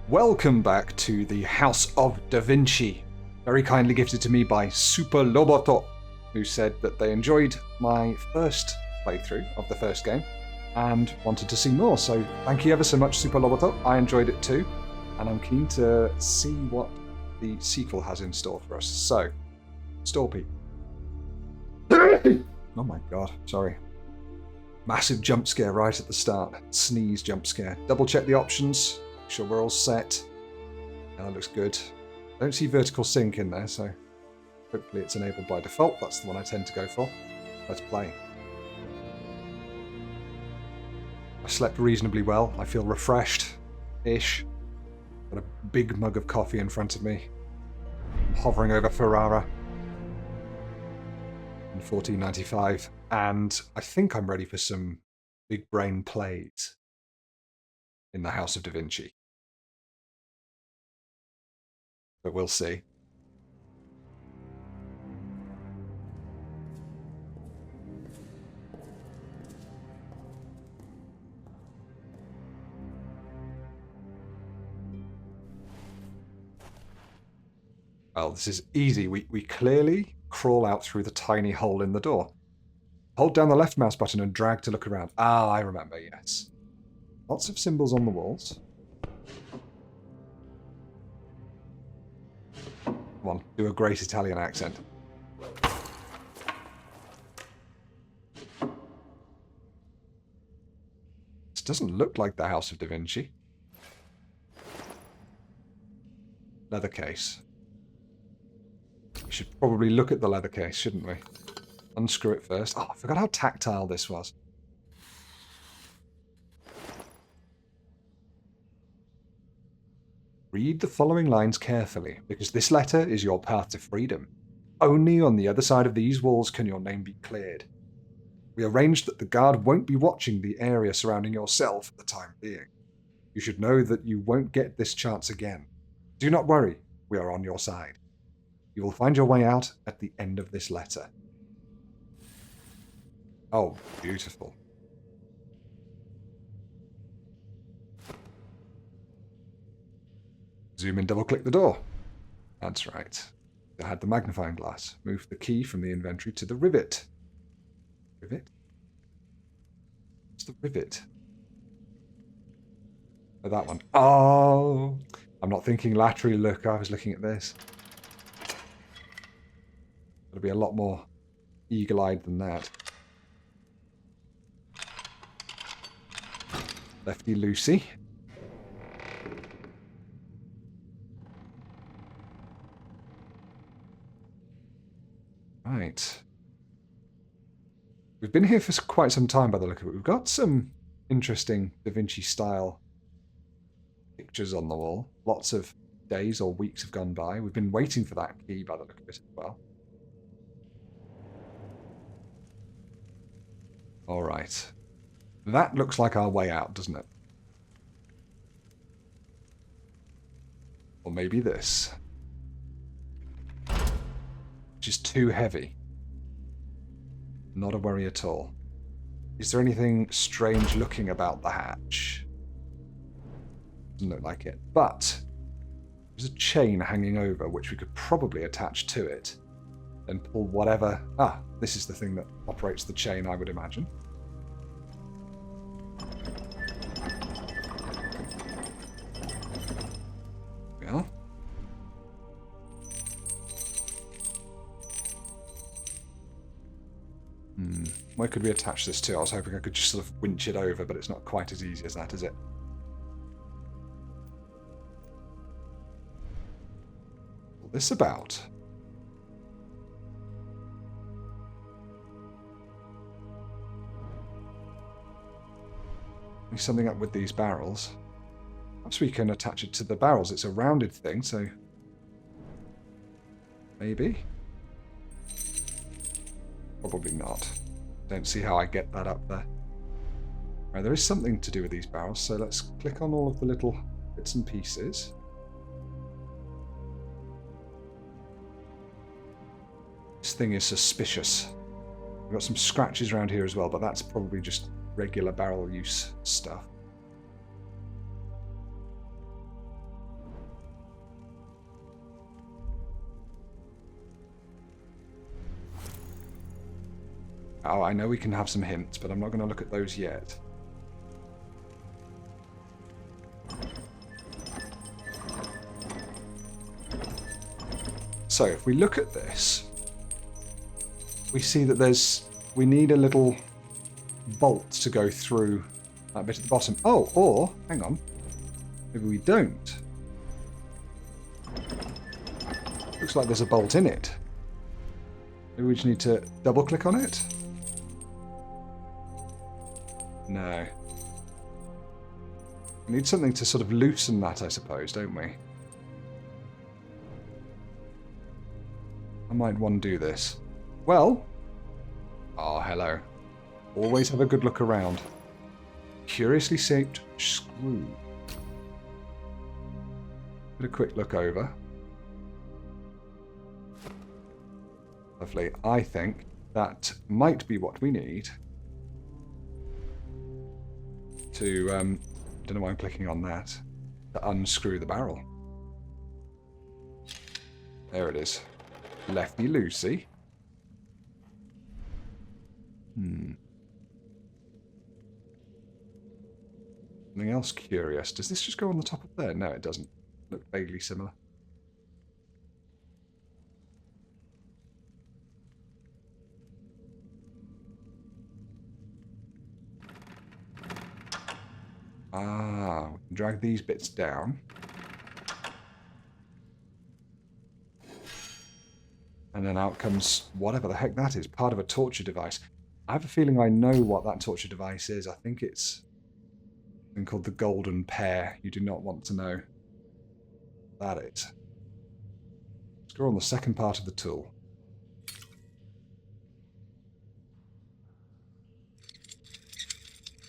Welcome back to the House of Da Vinci, very kindly gifted to me by Super Loboto, who said that they enjoyed my first playthrough of the first game and wanted to see more. So thank you ever so much, Super Loboto. I enjoyed it too, and I'm keen to see what the sequel has in store for us. So, Storpy. Oh my god, sorry. Massive jump scare right at the start. Sneeze jump scare. Double check the options. Make sure we're all set. Yeah, that looks good. I don't see vertical sync in there, so hopefully it's enabled by default. That's the one I tend to go for. Let's play. I slept reasonably well. I feel refreshed-ish. Got a big mug of coffee in front of me. I'm hovering over Ferrara in 1495. And I think I'm ready for some big brain plays in the House of Da Vinci. But we'll see. Well, this is easy. We clearly crawl out through the tiny hole in the door. Hold down the left mouse button and drag to look around. Ah, I remember, yes. Lots of symbols on the walls. Come on, do a great Italian accent. This doesn't look like the House of Da Vinci. Leather case. We should probably look at the leather case, shouldn't we? Unscrew it first. Oh, I forgot how tactile this was. Read the following lines carefully, because this letter is your path to freedom. Only on the other side of these walls can your name be cleared. We arranged that the guard won't be watching the area surrounding your cell for the time being. You should know that you won't get this chance again. Do not worry, we are on your side. You will find your way out at the end of this letter. Oh, beautiful. Zoom in, double-click the door. That's right. I had the magnifying glass. Move the key from the inventory to the rivet. Rivet? What's the rivet? Oh, that one. Oh! I'm not thinking laterally look. I was looking at this. It'll be a lot more eagle-eyed than that. Lefty loosey. Right. We've been here for quite some time by the look of it. We've got some interesting Da Vinci style pictures on the wall. Lots of days or weeks have gone by. We've been waiting for that key by the look of it as well. All right. That looks like our way out, doesn't it? Or maybe this. Which is too heavy. Not a worry at all. Is there anything strange looking about the hatch? Doesn't look like it. But there's a chain hanging over which we could probably attach to it. Then pull whatever... Ah, this is the thing that operates the chain, I would imagine. Well. Where could we attach this to? I was hoping I could just sort of winch it over, but it's not quite as easy as that, is it? What's this about? Maybe something up with these barrels. Perhaps we can attach it to the barrels. It's a rounded thing, so... Maybe? Probably not. Don't see how I get that up there. Right, there is something to do with these barrels, so let's click on all of the little bits and pieces. This thing is suspicious. We've got some scratches around here as well, but that's probably just regular barrel use stuff. Oh, I know we can have some hints, but I'm not going to look at those yet. So if we look at this, we see that we need a little bolt to go through that bit at the bottom. Oh, or, hang on, maybe we don't. Looks like there's a bolt in it. Maybe we just need to double click on it? No. We need something to sort of loosen that, I suppose, don't we? I might want to do this. Well. Oh, hello. Always have a good look around. Curiously shaped screw. Put a quick look over. Lovely. I think that might be what we need to, don't know why I'm clicking on that, to unscrew the barrel. There it is. Lefty loosey. Something else curious. Does this just go on the top of there? No, it doesn't. Look vaguely similar. Ah, we can drag these bits down. And then out comes whatever the heck that is, part of a torture device. I have a feeling I know what that torture device is. I think it's something called the golden pear. You do not want to know that is. Let's go on the second part of the tool.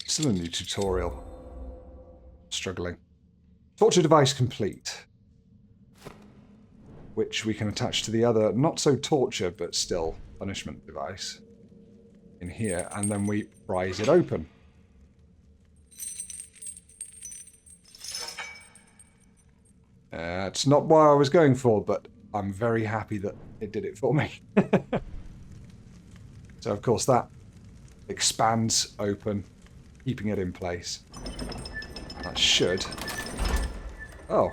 Still a new tutorial. Struggling. Torture device complete. Which we can attach to the other, not so torture, but still punishment device in here, and then we prise it open. It's not what I was going for, but I'm very happy that it did it for me. So, of course, that expands open, keeping it in place. That should... Oh.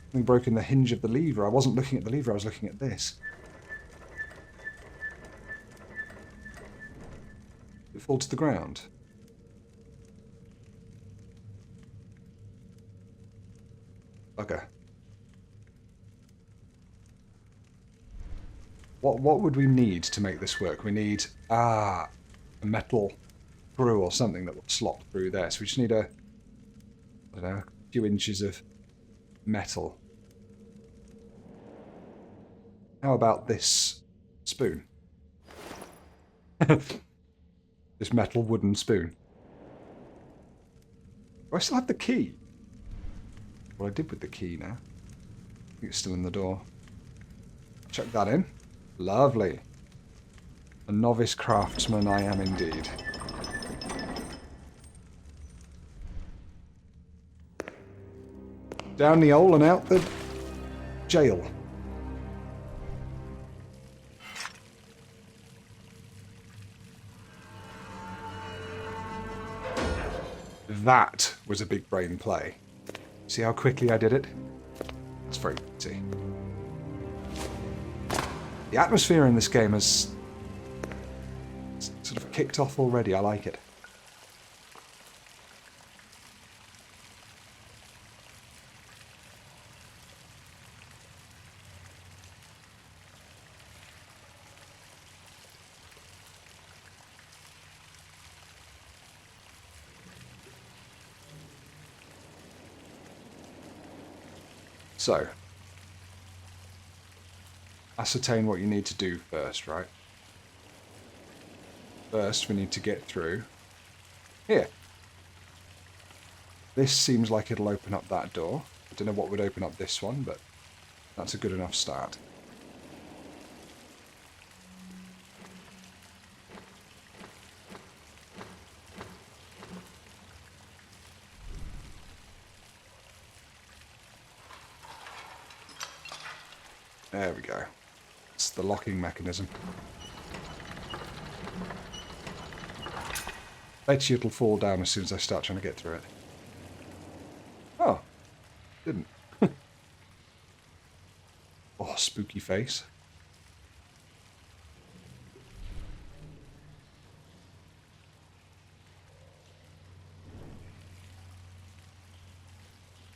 Something broke in the hinge of the lever. I wasn't looking at the lever, I was looking at this. Did it fall to the ground? Okay. What would we need to make this work? We need, a metal screw or something that will slot through there. So we just need I don't know, a few inches of metal. How about this spoon? This metal wooden spoon. Do I still have the key? What I did with the key now. I think it's still in the door. Chuck that in. Lovely. A novice craftsman I am indeed. Down the hole and out the jail. That was a big brain play. See how quickly I did it? That's very pretty. The atmosphere in this game has sort of kicked off already. I like it. So, ascertain what you need to do first, right? First, we need to get through here. This seems like it'll open up that door. I don't know what would open up this one, but that's a good enough start. There we go. It's the locking mechanism. Bet you it'll fall down as soon as I start trying to get through it. Oh, didn't. Oh, spooky face.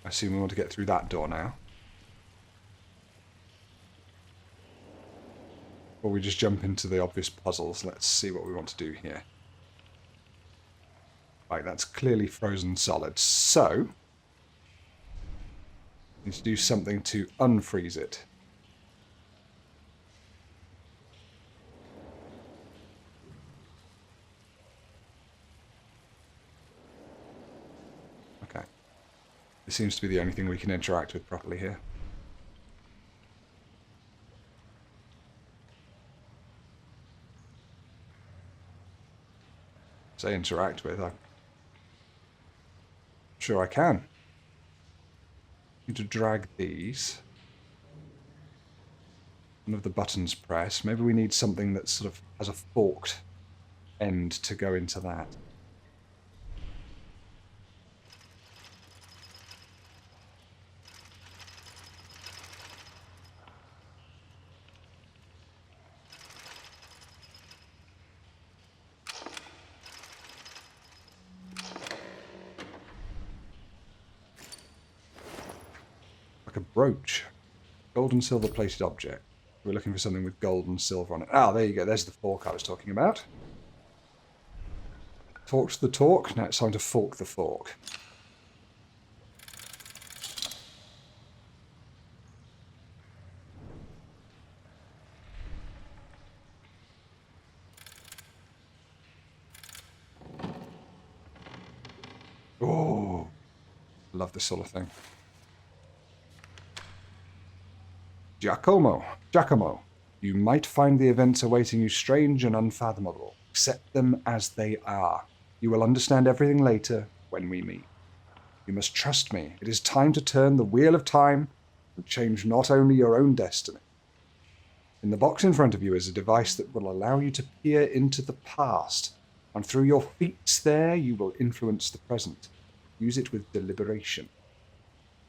I assume we want to get through that door now. Or we just jump into the obvious puzzles. Let's see what we want to do here. Right, that's clearly frozen solid. So, need to do something to unfreeze it. Okay. This seems to be the only thing we can interact with properly here. Say interact with, I'm sure I can. Need to drag these. None of the buttons press. Maybe we need something that sort of has a forked end to go into that. A brooch. Gold and silver plated object. We're looking for something with gold and silver on it. Ah, there you go. There's the fork I was talking about. Talked the talk. Now it's time to fork the fork. Oh, love this sort of thing. Giacomo, you might find the events awaiting you strange and unfathomable. Accept them as they are. You will understand everything later when we meet. You must trust me. It is time to turn the wheel of time and change not only your own destiny. In the box in front of you is a device that will allow you to peer into the past, and through your feats there you will influence the present. Use it with deliberation.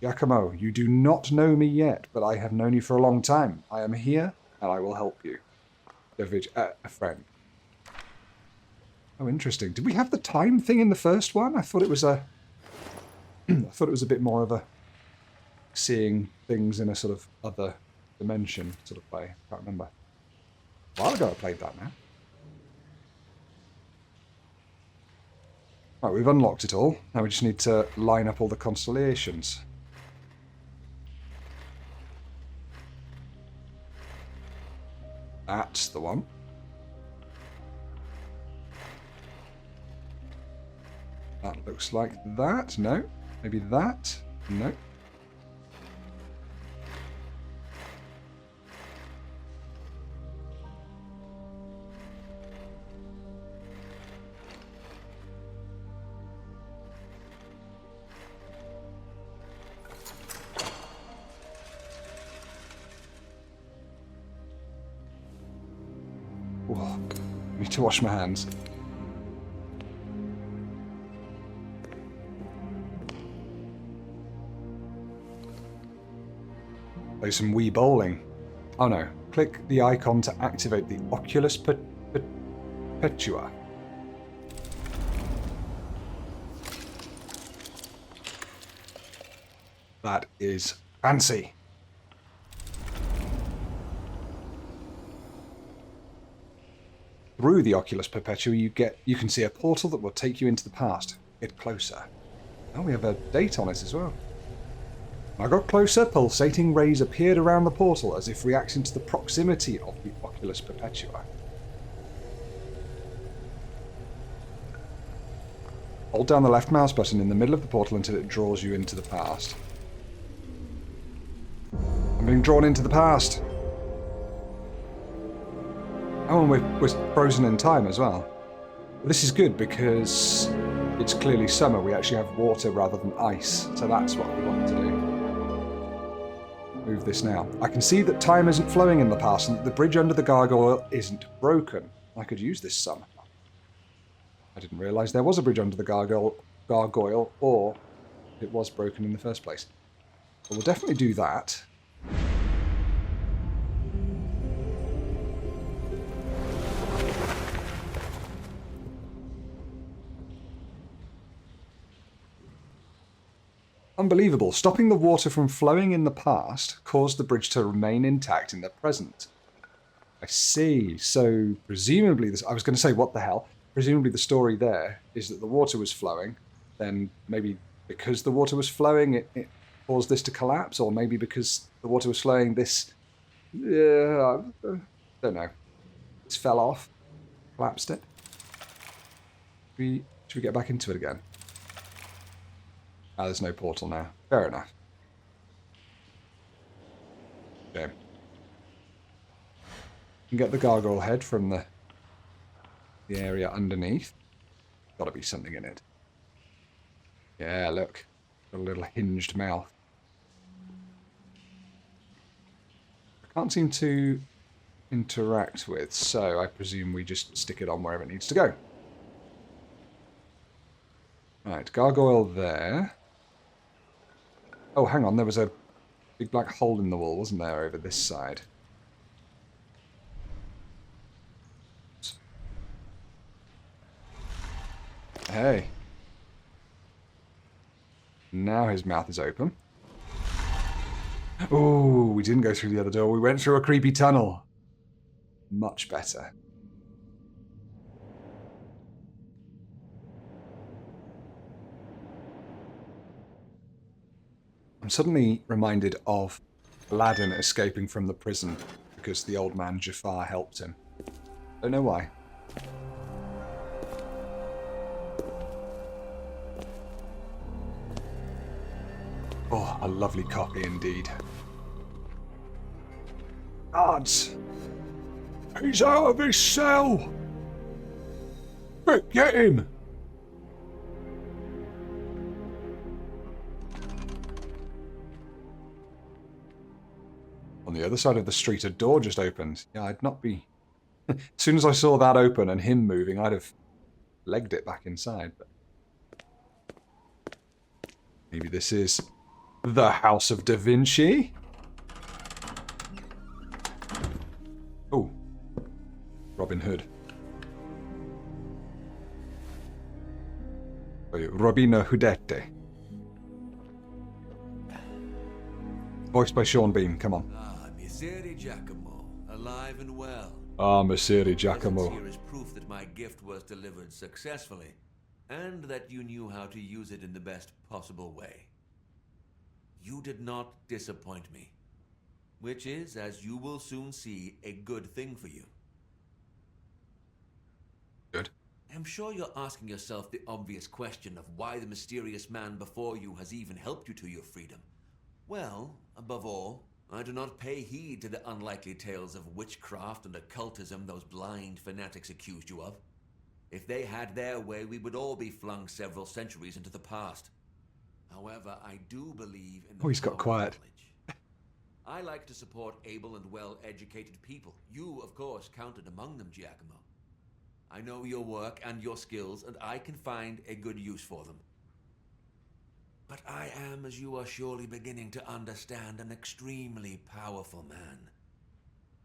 Giacomo, you do not know me yet, but I have known you for a long time. I am here, and I will help you. A friend. Oh, interesting. Did we have the time thing in the first one? I thought it was a... I thought it was a bit more of a seeing things in a sort of other dimension sort of way. I can't remember. A while ago I played that now. Right, we've unlocked it all. Now we just need to line up all the constellations. That's the one. That looks like that. No. Maybe that. No. Oh, I need to wash my hands. Play some Wii bowling. Oh no. Click the icon to activate the Oculus Perpetua. That is fancy. Through the Oculus Perpetua, you can see a portal that will take you into the past. Get closer. Oh, we have a date on it as well. I got closer, pulsating rays appeared around the portal as if reacting to the proximity of the Oculus Perpetua. Hold down the left mouse button in the middle of the portal until it draws you into the past. I'm being drawn into the past. Oh, and we're frozen in time as well. This is good because it's clearly summer. We actually have water rather than ice. So that's what we want to do. Move this now. I can see that time isn't flowing in the past and that the bridge under the gargoyle isn't broken. I could use this somehow. I didn't realise there was a bridge under the gargoyle, or it was broken in the first place. But we'll definitely do that. Unbelievable. Stopping the water from flowing in the past caused the bridge to remain intact in the present. I see. So, presumably, I was going to say, what the hell? Presumably the story there is that the water was flowing, then maybe because the water was flowing, it caused this to collapse, or maybe because the water was flowing, this... I don't know. This fell off, collapsed it. Should we get back into it again? Ah, there's no portal now. Fair enough. Okay. You can get the gargoyle head from the area underneath. Gotta be something in it. Yeah, look. Got a little hinged mouth. I can't seem to interact with, so I presume we just stick it on wherever it needs to go. Right, gargoyle there. Oh, hang on, there was a big black hole in the wall, wasn't there, over this side? Hey. Now his mouth is open. Oh, we didn't go through the other door. We went through a creepy tunnel. Much better. I'm suddenly reminded of Aladdin escaping from the prison because the old man Jafar helped him. Don't know why. Oh, a lovely copy indeed. Guards! He's out of his cell! Quick, get him! On the other side of the street, a door just opened. Yeah, I'd not be... As soon as I saw that open and him moving, I'd have legged it back inside. But maybe this is the House of Da Vinci? Oh. Robin Hood. Robina Hoodette. Voiced by Sean Bean, come on. Ah, Messere Giacomo, alive and well. Ah, Messere Giacomo. Here is proof that my gift was delivered successfully, and that you knew how to use it in the best possible way. You did not disappoint me, which is, as you will soon see, a good thing for you. Good. I'm sure you're asking yourself the obvious question of why the mysterious man before you has even helped you to your freedom. Well, above all, I do not pay heed to the unlikely tales of witchcraft and occultism those blind fanatics accused you of. If they had their way, we would all be flung several centuries into the past. However, I do believe in the Oh, he's got quiet. knowledge. I like to support able and well-educated people. You, of course, counted among them, Giacomo. I know your work and your skills, and I can find a good use for them. But I am, as you are surely beginning to understand, an extremely powerful man.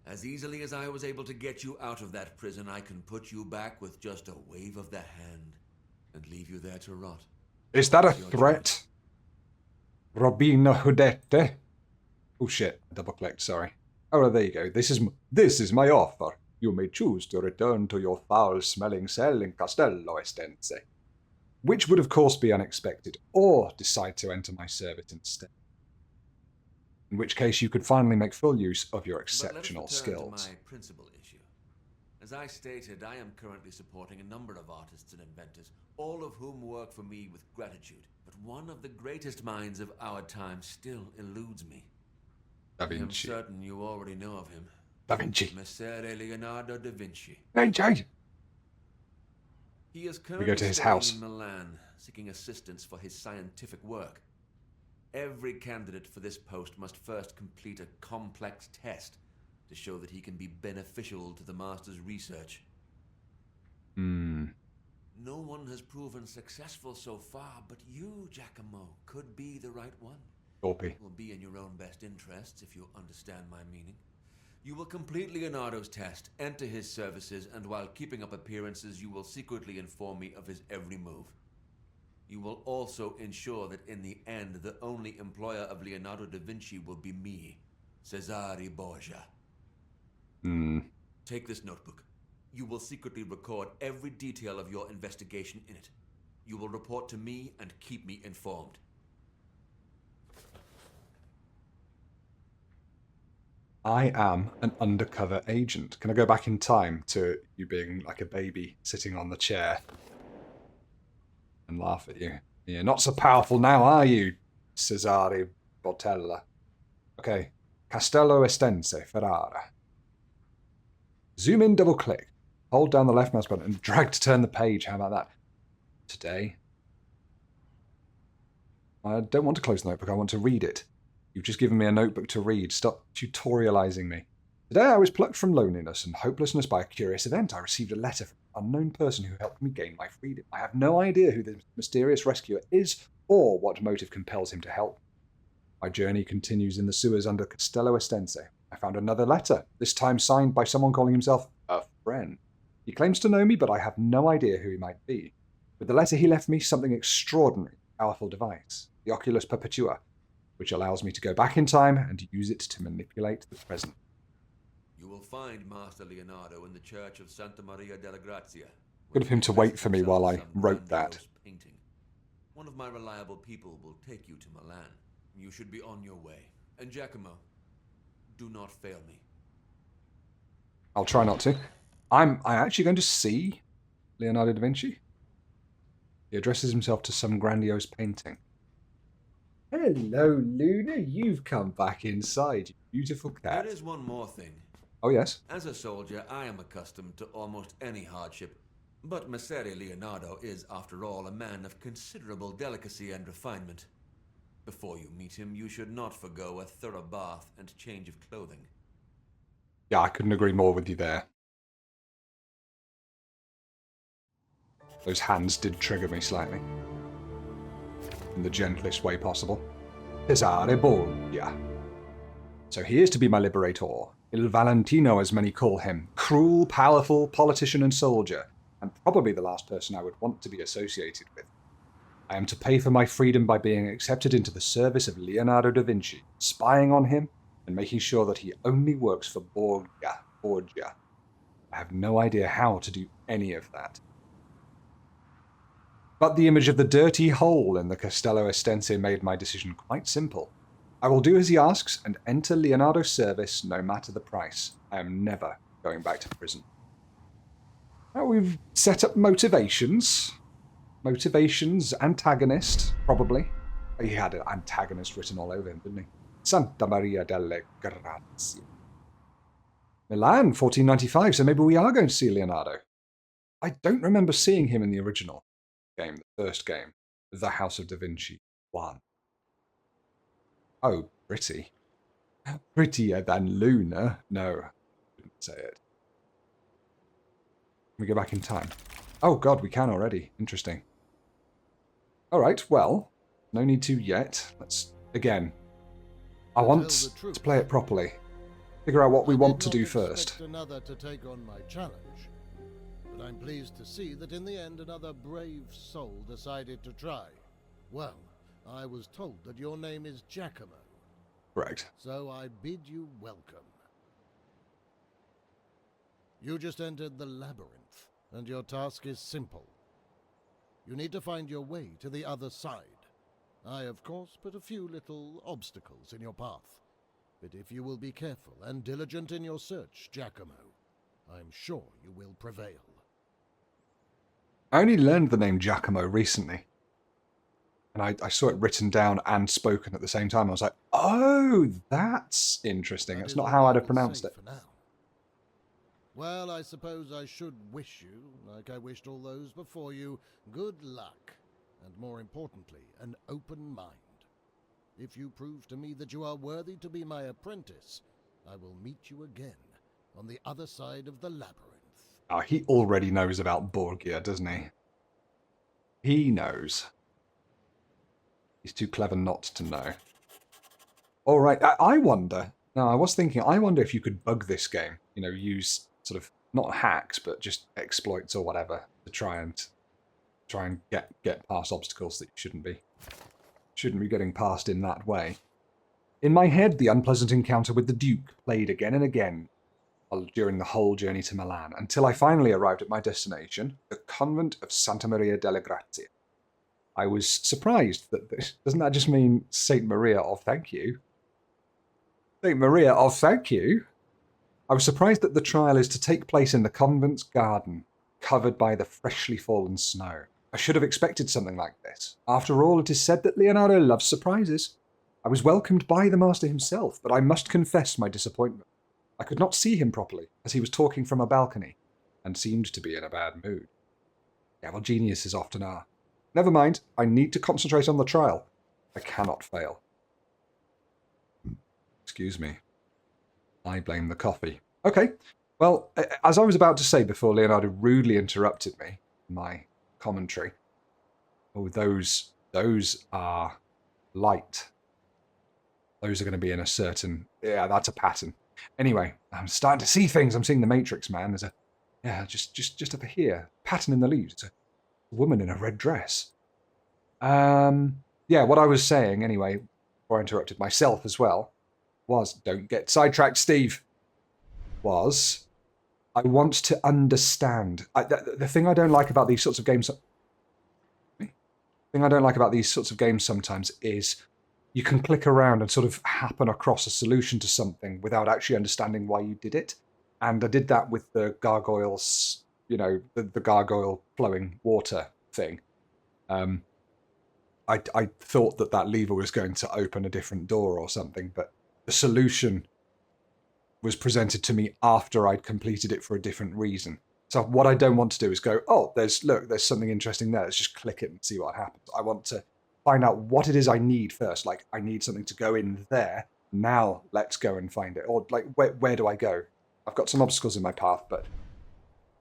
As easily as I was able to get you out of that prison, I can put you back with just a wave of the hand and leave you there to rot. Is that a threat? Robina Hoodette? Oh shit, I double-clicked, sorry. Oh, there you go. This is my offer. You may choose to return to your foul-smelling cell in Castello Estense, which would of course be unexpected, or decide to enter my service instead. In which case you could finally make full use of your exceptional skills. To my principal issue. As I stated, I am currently supporting a number of artists and inventors, all of whom work for me with gratitude. But one of the greatest minds of our time still eludes me. Da Vinci. I am certain you already know of him. Da Vinci. Messere Leonardo da Vinci. Hey. He is We go currently to his staying house. in Milan, seeking assistance for his scientific work. Every candidate for this post must first complete a complex test to show that he can be beneficial to the master's research. No one has proven successful so far, but you, Giacomo, could be the right one. Dorpy. It will be in your own best interests, if you understand my meaning. You will complete Leonardo's test, enter his services, and while keeping up appearances, you will secretly inform me of his every move. You will also ensure that in the end, the only employer of Leonardo da Vinci will be me, Cesare Borgia. Take this notebook. You will secretly record every detail of your investigation in it. You will report to me and keep me informed. I am an undercover agent. Can I go back in time to you being like a baby sitting on the chair and laugh at you? You're not so powerful now, are you, Cesare Bortella? Okay. Castello Estense, Ferrara. Zoom in, double click. Hold down the left mouse button and drag to turn the page. How about that? Today. I don't want to close the notebook. I want to read it. You've just given me a notebook to read. Stop tutorializing me. Today I was plucked from loneliness and hopelessness by a curious event. I received a letter from an unknown person who helped me gain my freedom. I have no idea who this mysterious rescuer is or what motive compels him to help. My journey continues in the sewers under Castello Estense. I found another letter, this time signed by someone calling himself a friend. He claims to know me, but I have no idea who he might be. With the letter he left me something extraordinary, powerful device, the Oculus Perpetua, which allows me to go back in time and use it to manipulate the present. You will find Master Leonardo in the church of Santa Maria della Grazia. Good of him to wait for me while I wrote that. Painting. One of my reliable people will take you to Milan. You should be on your way. And Giacomo, do not fail me. I'll try not to. I'm actually going to see Leonardo da Vinci. He addresses himself to some grandiose painting. Hello, Luna. You've come back inside, you beautiful cat. There is one more thing. Oh, yes? As a soldier, I am accustomed to almost any hardship. But Messere Leonardo is, after all, a man of considerable delicacy and refinement. Before you meet him, you should not forgo a thorough bath and change of clothing. Yeah, I couldn't agree more with you there. Those hands did trigger me slightly. In the gentlest way possible. Cesare Borgia. So he is to be my liberator. Il Valentino, as many call him. Cruel, powerful politician and soldier. And probably the last person I would want to be associated with. I am to pay for my freedom by being accepted into the service of Leonardo da Vinci, spying on him, and making sure that he only works for Borgia. I have no idea how to do any of that. But the image of the dirty hole in the Castello Estense made my decision quite simple. I will do as he asks and enter Leonardo's service no matter the price. I am never going back to prison. Now we've set up motivations. Motivations, antagonist, probably. He had an antagonist written all over him, didn't he? Santa Maria delle Grazie. Milan, 1495, so maybe we are going to see Leonardo. I don't remember seeing him in the original game, the first game, The House of Da Vinci 1. Oh, pretty. Prettier than Luna. No, I didn't say it. Can we go back in time? Oh god, we can already. Interesting. Alright, well, no need to yet. Let's, again, I want to play it properly. Figure out what we want to do first. Another to take on my challenge, but I'm pleased to see that in the end another brave soul decided to try. Well, I was told that your name is Giacomo. Correct. So I bid you welcome. You just entered the labyrinth, and your task is simple. You need to find your way to the other side. I, of course, put a few little obstacles in your path. But if you will be careful and diligent in your search, Giacomo, I'm sure you will prevail. I only learned the name Giacomo recently. And I saw it written down and spoken at the same time. I was like, oh, that's interesting. That's not how I'd have pronounced it. Well, I suppose I should wish you, like I wished all those before you, good luck, and more importantly, an open mind. If you prove to me that you are worthy to be my apprentice, I will meet you again on the other side of the labyrinth. Oh, he already knows about Borgia, doesn't he? He knows. He's too clever not to know. All right, I wonder. Now, I was thinking, I wonder if you could bug this game. You know, use sort of not hacks, but just exploits or whatever to try and get past obstacles that you shouldn't be getting past in that way. In my head, the unpleasant encounter with the Duke played again and again during the whole journey to Milan, until I finally arrived at my destination, the convent of Santa Maria delle Grazie. I was surprised that this, doesn't that just mean Saint Maria of Thank You? Saint Maria of Thank You? I was surprised that the trial is to take place in the convent's garden, covered by the freshly fallen snow. I should have expected something like this. After all, it is said that Leonardo loves surprises. I was welcomed by the master himself, but I must confess my disappointment. I could not see him properly, as he was talking from a balcony, and seemed to be in a bad mood. Yeah, well, geniuses often are. Never mind, I need to concentrate on the trial. I cannot fail. Excuse me. I blame the coffee. Okay, well, as I was about to say before Leonardo rudely interrupted me, my commentary. Oh, those are light. Those are going to be in a certain... Yeah, that's a pattern. Anyway, I'm starting to see things. I'm seeing the Matrix, man. There's a... Yeah, just over here. Pattern in the leaves. It's a woman in a red dress. Yeah, what I was saying, anyway, before I interrupted myself as well, was... Don't get sidetracked, Steve. Was... I want to understand. The thing I don't like about these sorts of games... The thing I don't like about these sorts of games sometimes is you can click around and sort of happen across a solution to something without actually understanding why you did it. And I did that with the gargoyles, you know, the gargoyle flowing water thing. I thought that lever was going to open a different door or something, but the solution was presented to me after I'd completed it for a different reason. So what I don't want to do is go, oh, there's something interesting there. Let's just click it and see what happens. I want to find out what it is I need first. Like, I need something to go in there. Now let's go and find it. Or like, where do I go? I've got some obstacles in my path, but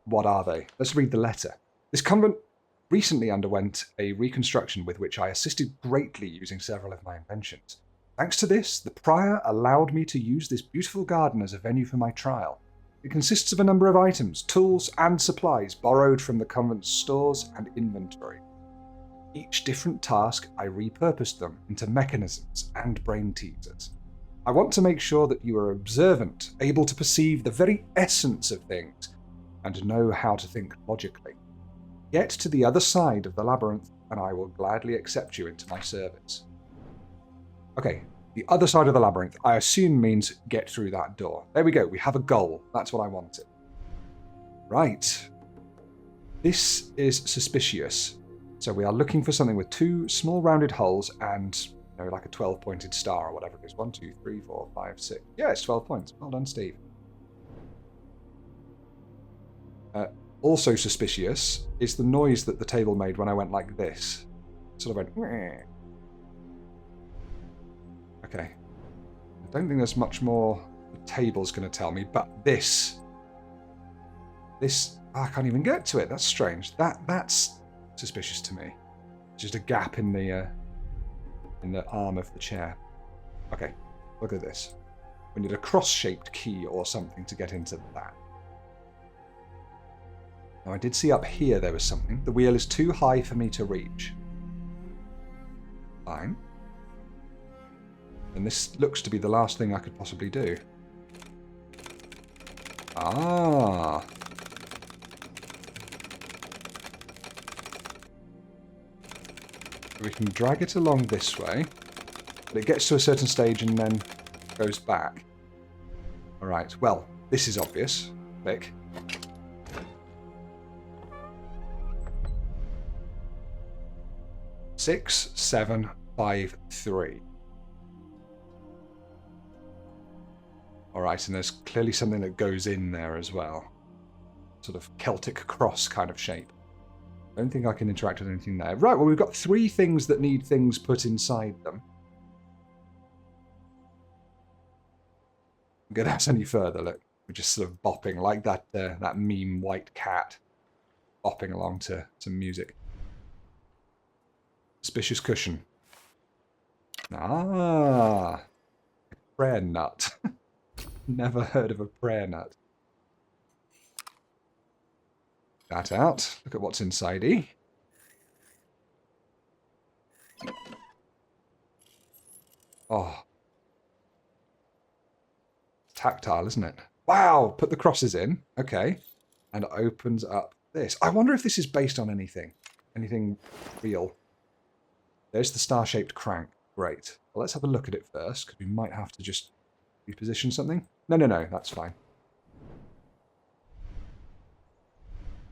what are they? Let's read the letter. This convent recently underwent a reconstruction with which I assisted greatly using several of my inventions. Thanks to this, the prior allowed me to use this beautiful garden as a venue for my trial. It consists of a number of items, tools, and supplies borrowed from the convent's stores and inventory. Each different task, I repurposed them into mechanisms and brain teasers. I want to make sure that you are observant, able to perceive the very essence of things, and know how to think logically. Get to the other side of the labyrinth, and I will gladly accept you into my service. Okay, the other side of the labyrinth, I assume means get through that door. There we go, we have a goal. That's what I wanted. Right. This is suspicious. So we are looking for something with 2 small rounded holes and, you know, like a 12-pointed star or whatever it is. 1, 2, 3, 4, 5, 6. Yeah, it's 12 points. Well done, Steve. Also suspicious is the noise that the table made when I went like this. It sort of went... Meh. Okay. I don't think there's much more the table's going to tell me, but this... I can't even get to it. That's strange. That's suspicious to me. Just a gap in the arm of the chair. Okay, look at this. We need a cross-shaped key or something to get into that. Now, I did see up here there was something. The wheel is too high for me to reach. Fine. And this looks to be the last thing I could possibly do. Ah. We can drag it along this way, but it gets to a certain stage and then goes back. Alright, well, this is obvious. Click. Six, 7, 5, 3. Alright, and there's clearly something that goes in there as well. Sort of Celtic cross kind of shape. I don't think I can interact with anything there. Right, well, we've got 3 things that need things put inside them. Get us any further, look. We're just sort of bopping like that meme white cat bopping along to music. Suspicious cushion. Ah, prayer nut. Never heard of a prayer nut. That out. Look at what's inside E. Oh. Tactile, isn't it? Wow, put the crosses in. Okay. And it opens up this. I wonder if this is based on anything. Anything real. There's the star-shaped crank. Great. Well, let's have a look at it first, because we might have to just reposition something. No, that's fine.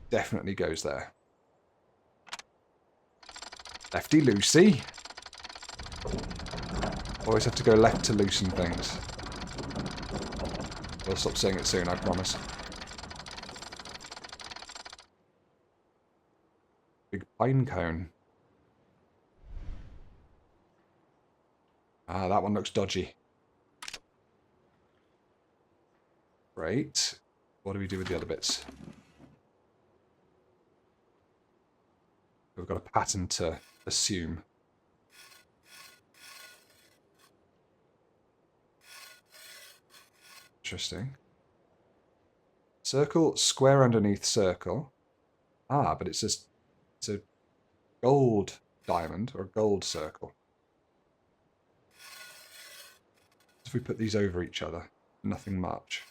Definitely goes there. Lefty loosey. Always have to go left to loosen things. We'll stop saying it soon, I promise. Big pine cone. Ah, that one looks dodgy. Great. What do we do with the other bits? We've got a pattern to assume. Interesting. Circle, square underneath circle. Ah, but it's a gold diamond or a gold circle. If we put these over each other, nothing much.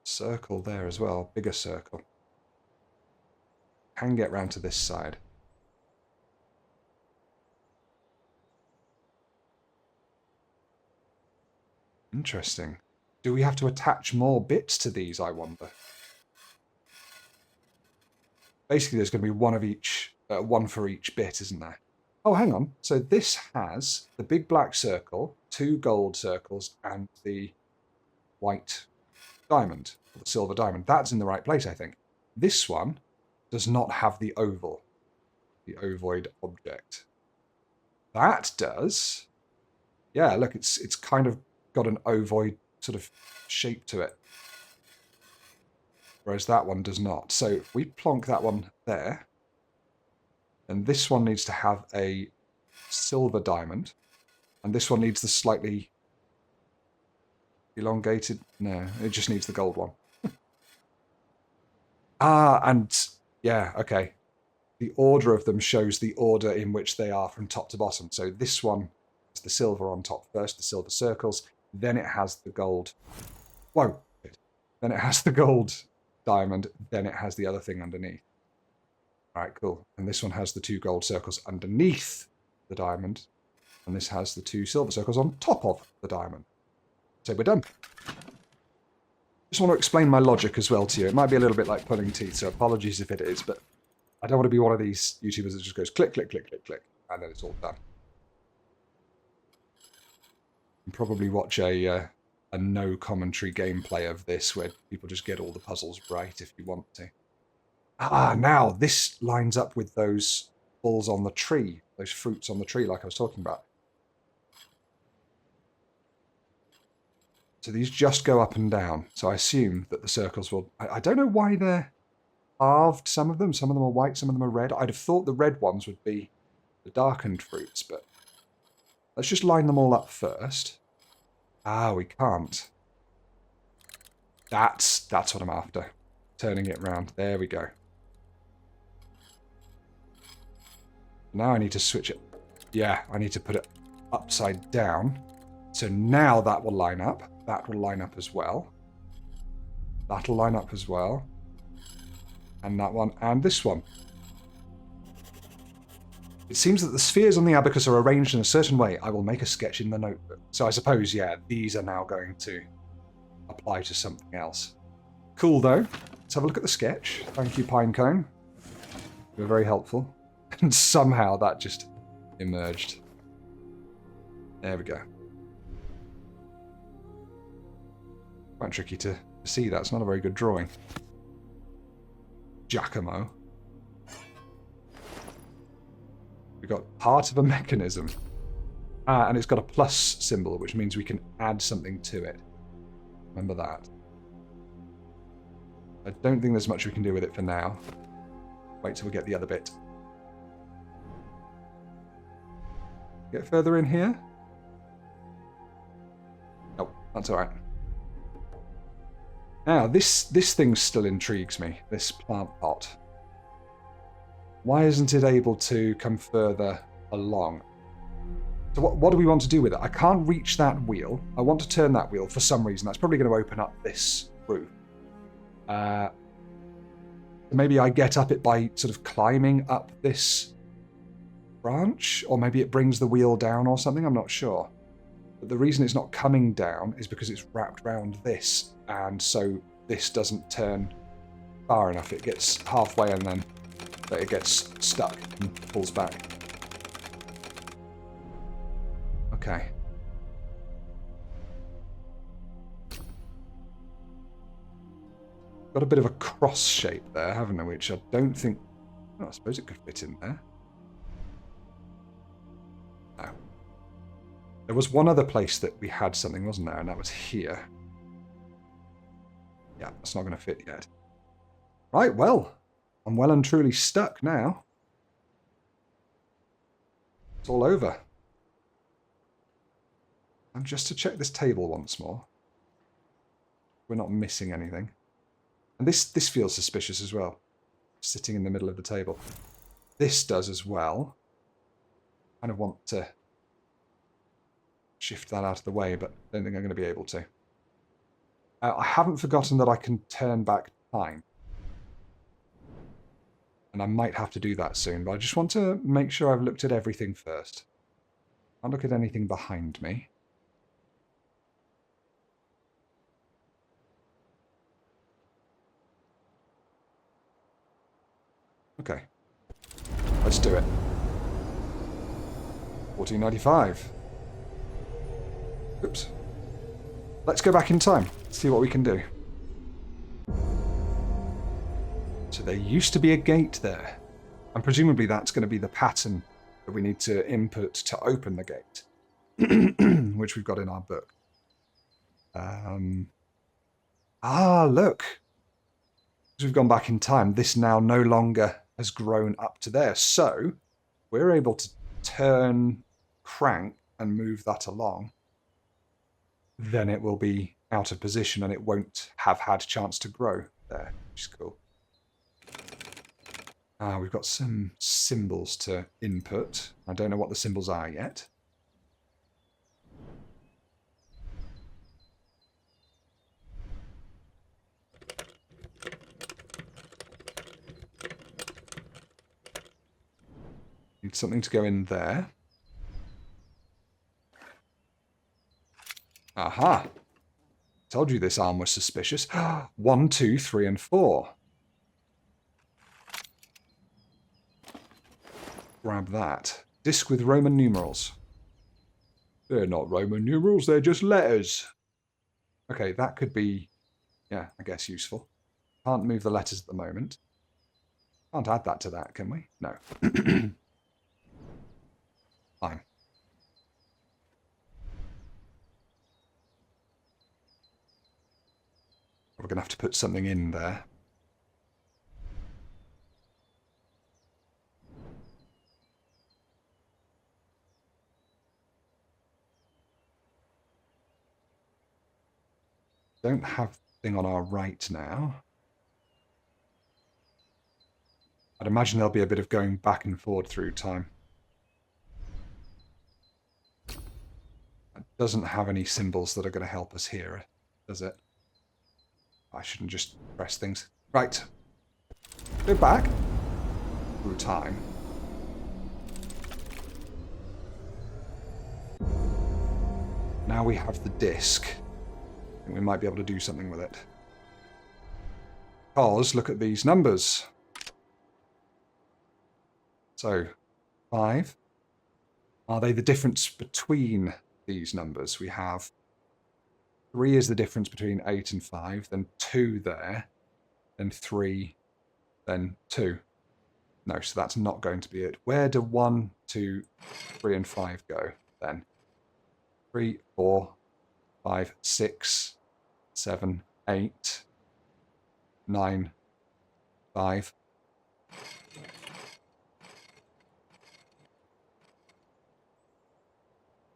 Circle there as well, bigger circle. Can get round to this side. Interesting. Do we have to attach more bits to these, I wonder? Basically, there's going to be one of each, one for each bit, isn't there? Oh, hang on. So this has the big black circle, 2 gold circles, and the white diamond, or the silver diamond. That's in the right place, I think. This one does not have the oval, the ovoid object. That does. Yeah, look, it's kind of got an ovoid sort of shape to it. Whereas that one does not. So if we plonk that one there, and this one needs to have a silver diamond, and this one needs the slightly elongated... No, it just needs the gold one. And... yeah, okay. The order of them shows the order in which they are from top to bottom. So this one is the silver on top first, the silver circles. Then it has the gold. Whoa. Then it has the gold diamond. Then it has the other thing underneath. All right, cool. And this one has the 2 gold circles underneath the diamond. And this has the 2 silver circles on top of the diamond. So we're done. Just want to explain my logic as well to you. It might be a little bit like pulling teeth, so apologies if it is, but I don't want to be one of these YouTubers that just goes click, click, click, click, click, and then it's all done. You can probably watch a no commentary gameplay of this where people just get all the puzzles right if you want to. Ah, now this lines up with those balls on the tree, those fruits on the tree like I was talking about. So these just go up and down. So I assume that the circles will... I don't know why they're halved, some of them. Some of them are white, some of them are red. I'd have thought the red ones would be the darkened fruits, but let's just line them all up first. Ah, we can't. That's what I'm after. Turning it round. There we go. Now I need to switch it. Yeah, I need to put it upside down. So now that will line up. That will line up as well. That'll line up as well. And that one, and this one. It seems that the spheres on the abacus are arranged in a certain way. I will make a sketch in the notebook. So I suppose, yeah, these are now going to apply to something else. Cool, though. Let's have a look at the sketch. Thank you, Pinecone. You were very helpful. And somehow that just emerged. There we go. Quite tricky to see that. It's not a very good drawing. Giacomo. We've got part of a mechanism. And it's got a plus symbol, which means we can add something to it. Remember that. I don't think there's much we can do with it for now. Wait till we get the other bit. Get further in here? Nope, that's alright. Now, this thing still intrigues me, this plant pot. Why isn't it able to come further along? So what do we want to do with it? I can't reach that wheel. I want to turn that wheel for some reason. That's probably going to open up this roof. Maybe I get up it by sort of climbing up this branch, or maybe it brings the wheel down or something. I'm not sure. But the reason it's not coming down is because it's wrapped around this, and so this doesn't turn far enough. It gets halfway and then it gets stuck and pulls back. Okay. Got a bit of a cross shape there, haven't I? Which I don't think... Oh, I suppose it could fit in there. No. There was one other place that we had something, wasn't there? And that was here. Yeah, that's not going to fit yet. Right, well. I'm well and truly stuck now. It's all over. And just to check this table once more. We're not missing anything. And this feels suspicious as well. Sitting in the middle of the table. This does as well. I kind of want to shift that out of the way, but I don't think I'm going to be able to. I haven't forgotten that I can turn back time. And I might have to do that soon, but I just want to make sure I've looked at everything first. I'll look at anything behind me. Okay. Let's do it. 1495. Oops. Let's go back in time. See what we can do. So there used to be a gate there. And presumably that's going to be the pattern that we need to input to open the gate. Which we've got in our book. Look. As we've gone back in time, this now no longer has grown up to there. So we're able to turn crank and move that along. Then it will be out of position and it won't have had a chance to grow there, which is cool. We've got some symbols to input. I don't know what the symbols are yet. Need something to go in there. Aha! Told you this arm was suspicious. 1, 2, 3, and 4. Grab that. Disc with Roman numerals. They're not Roman numerals, they're just letters. Okay, that could be, yeah, I guess useful. Can't move the letters at the moment. Can't add that to that, can we? No. Fine. We're going to have to put something in there. Don't have the thing on our right now. I'd imagine there'll be a bit of going back and forward through time. It doesn't have any symbols that are going to help us here, does it? I shouldn't just press things. Right. Go back through time. Now we have the disc. I think we might be able to do something with it. Because, look at these numbers. So, 5. Are they the difference between these numbers? We have 3 is the difference between 8 and 5, then 2 there, then 3, then 2. No, so that's not going to be it. Where do 1, 2, 3, and 5 go then? 3, 4, 5, 6, 7, 8, 9, 5.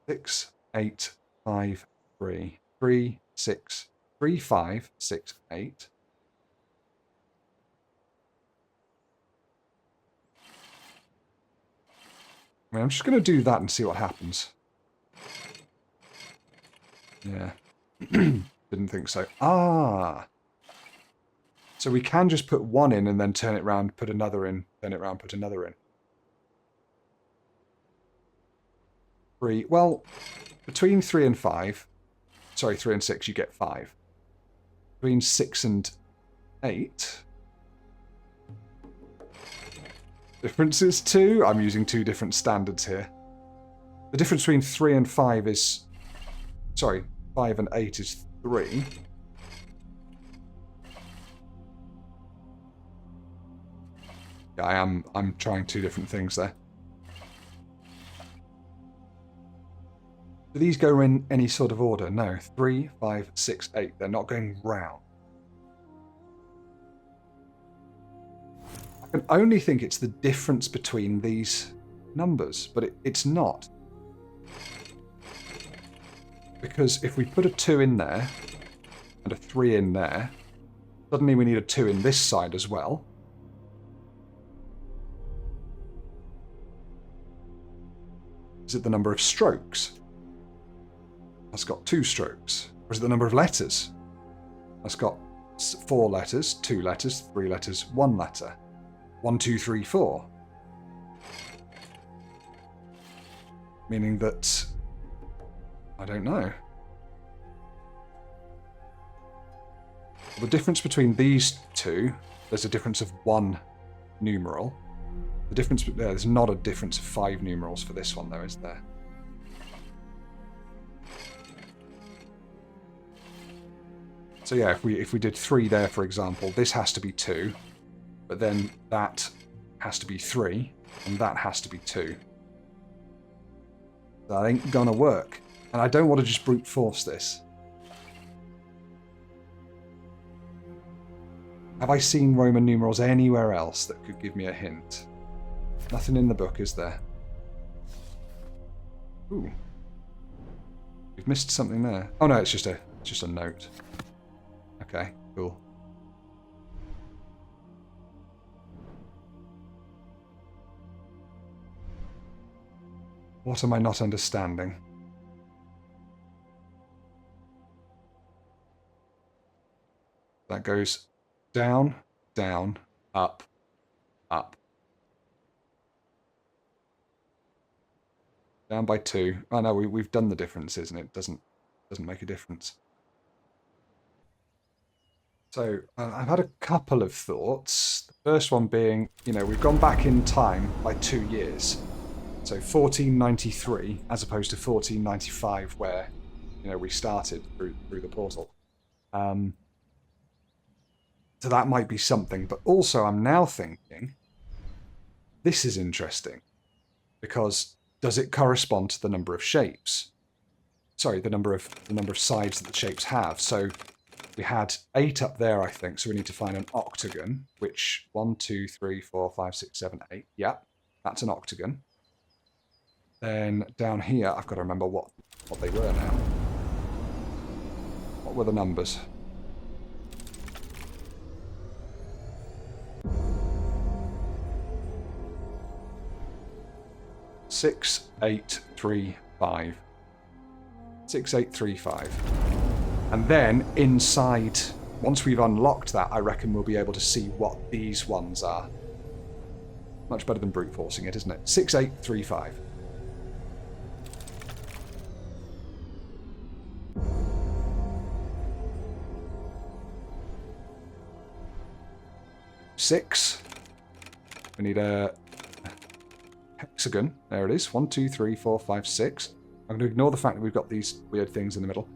6, 8, 5, 3, 3, 6, 3, 5, 6, 8. I mean, I'm just going to do that and see what happens. Yeah. Didn't think so. Ah! So we can just put one in and then turn it round, put another in, turn it round, put another in. 3. Well, between 3 and 5, sorry, 3 and 6, you get 5. Between 6 and 8, difference is 2. I'm using 2 different standards here. The difference between 3 and 5 is... Sorry, 5 and 8 is 3. Yeah, I'm trying 2 different things there. Do these go in any sort of order? No. 3, 5, 6, 8. They're not going round. I can only think it's the difference between these numbers, but it's not. Because if we put a 2 in there and a 3 in there, suddenly we need a 2 in this side as well. Is it the number of strokes? That's got 2 strokes. Or is it the number of letters? That's got 4 letters, 2 letters, 3 letters, 1 letter. 1, 2, 3, 4. Meaning that... I don't know. The difference between these two, there's a difference of 1 numeral. The difference, there's not a difference of 5 numerals for this one though, is there? So yeah, if we did 3 there, for example, this has to be 2, but then that has to be 3, and that has to be 2. That ain't gonna work. And I don't want to just brute force this. Have I seen Roman numerals anywhere else that could give me a hint? Nothing in the book, is there? Ooh. We've missed something there. Oh no, it's just a note. Okay, cool. What am I not understanding? That goes down, down, up, up. Down by 2. Oh no, we've done the differences and it doesn't make a difference. So I've had a couple of thoughts. The first one being, you know, we've gone back in time by 2 years. So 1493 as opposed to 1495 where, you know, we started through the portal. So that might be something. But also I'm now thinking, this is interesting. Because does it correspond to the number of shapes? Sorry, the number of sides that the shapes have. So we had 8 up there, I think. So we need to find an octagon, which 1, 2, 3, 4, 5, 6, 7, 8. Yeah, that's an octagon. Then down here, I've got to remember what they were now. What were the numbers? Six, 8, 3, 5. 6, 8, 3, 5. And then inside, once we've unlocked that, I reckon we'll be able to see what these ones are. Much better than brute forcing it, isn't it? 6, 8, 3, 5. Six. We need a hexagon. There it is. 1, 2, 3, 4, 5, 6. I'm going to ignore the fact that we've got these weird things in the middle.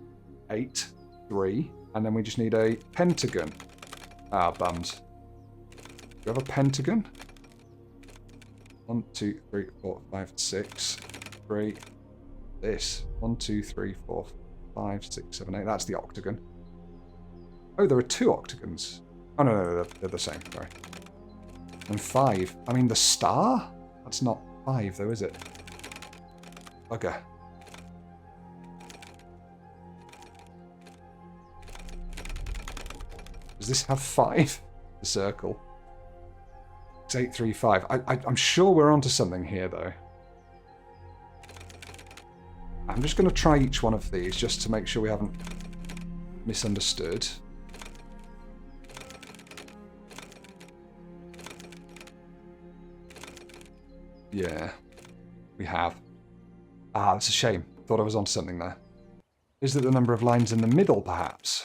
8, 3, and then we just need a pentagon. Ah, bums. Do you have a pentagon? 1, 2, 3, 4, 5, 6, 3. This. 1, 2, 3, 4, 5, 6, 7, 8. That's the octagon. Oh, there are 2 octagons. Oh, no, they're the same. Sorry. And 5. I mean, the star? That's not 5, though, is it? Bugger. Does this have 5? The circle. 6835. I'm sure we're onto something here, though. I'm just going to try each one of these just to make sure we haven't misunderstood. Yeah, we have. Ah, that's a shame. Thought I was onto something there. Is it the number of lines in the middle, perhaps?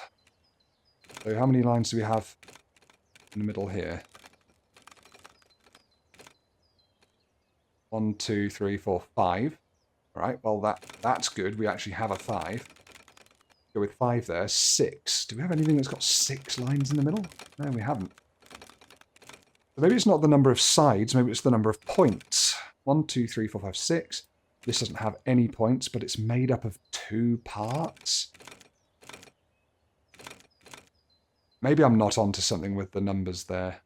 So how many lines do we have in the middle here? 1, 2, 3, 4, 5. All right, well, that's good. We actually have a 5. Go with 5 there. 6. Do we have anything that's got 6 lines in the middle? No, we haven't. So maybe it's not the number of sides. Maybe it's the number of points. 1, 2, 3, 4, 5, 6. This doesn't have any points, but it's made up of 2 parts. Maybe I'm not onto something with the numbers there.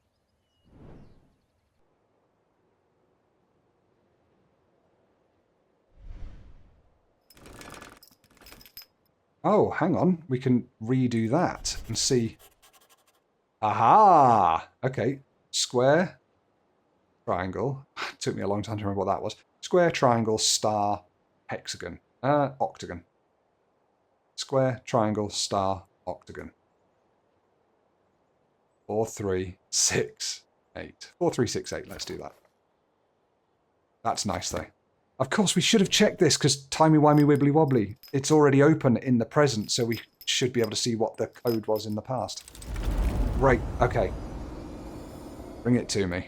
Oh, hang on. We can redo that and see. Aha! Okay. Square. Triangle. Took me a long time to remember what that was. Square, triangle, star, hexagon. Octagon. Square, triangle, star, octagon. 4, 3, 6, 8. 4, 3, 6, 8. Let's do that. That's nice, though. Of course, we should have checked this, because timey-wimey wibbly-wobbly. It's already open in the present, so we should be able to see what the code was in the past. Right, okay. Bring it to me.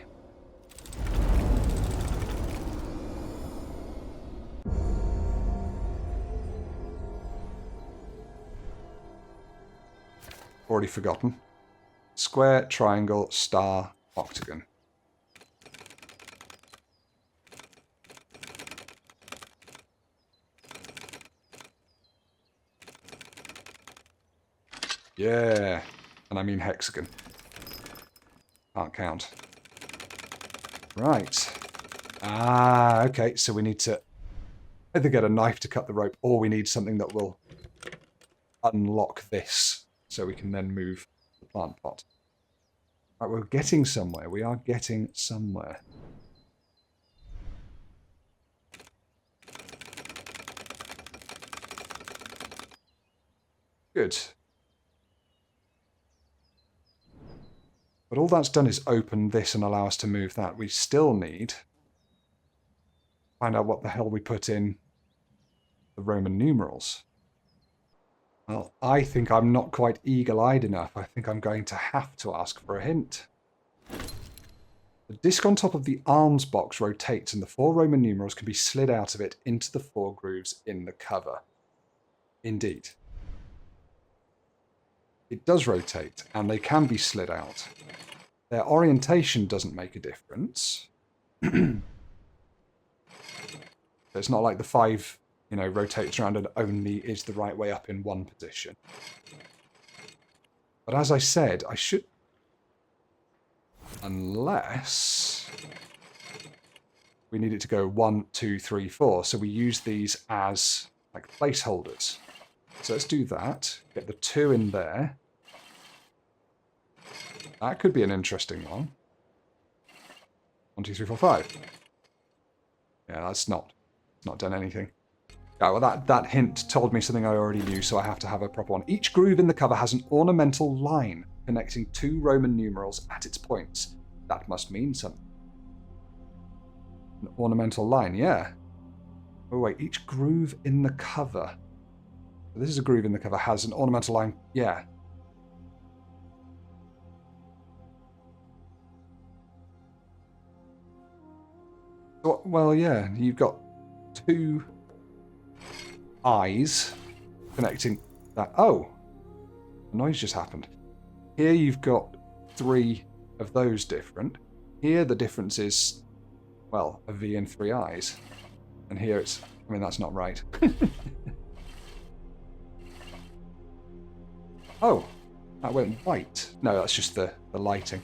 Already forgotten. Square, triangle, star, octagon. Yeah, and I mean hexagon. Can't count. Right. Ah, okay, so we need to either get a knife to cut the rope, or we need something that will unlock this, so we can then move the plant pot. Right, we're getting somewhere. We are getting somewhere. Good. But all that's done is open this and allow us to move that. We still need to find out what the hell we put in the Roman numerals. Well, I think I'm not quite eagle-eyed enough. I think I'm going to have to ask for a hint. The disc on top of the arms box rotates and the 4 Roman numerals can be slid out of it into the 4 grooves in the cover. Indeed. It does rotate, and they can be slid out. Their orientation doesn't make a difference. It's not like the 5, rotates around and only is the right way up in one position. But as I said, I should... Unless... we need it to go 1, 2, 3, 4. So we use these as, like, placeholders. So let's do that. Get the 2 in there. That could be an interesting one. 1, 2, 3, 4, 5. Yeah, that's not done anything. Yeah, well, that hint told me something I already knew, so I have to have a proper one. Each groove in the cover has an ornamental line connecting 2 Roman numerals at its points. That must mean something. An ornamental line, yeah. Oh, wait, each groove in the cover. This is a groove in the cover, has an ornamental line, yeah. Well, yeah, you've got 2 eyes connecting that. Oh, a noise just happened. Here you've got 3 of those different. Here the difference is, well, a V and 3 eyes. And here it's, I mean, that's not right. Oh, that went white. No, that's just the lighting.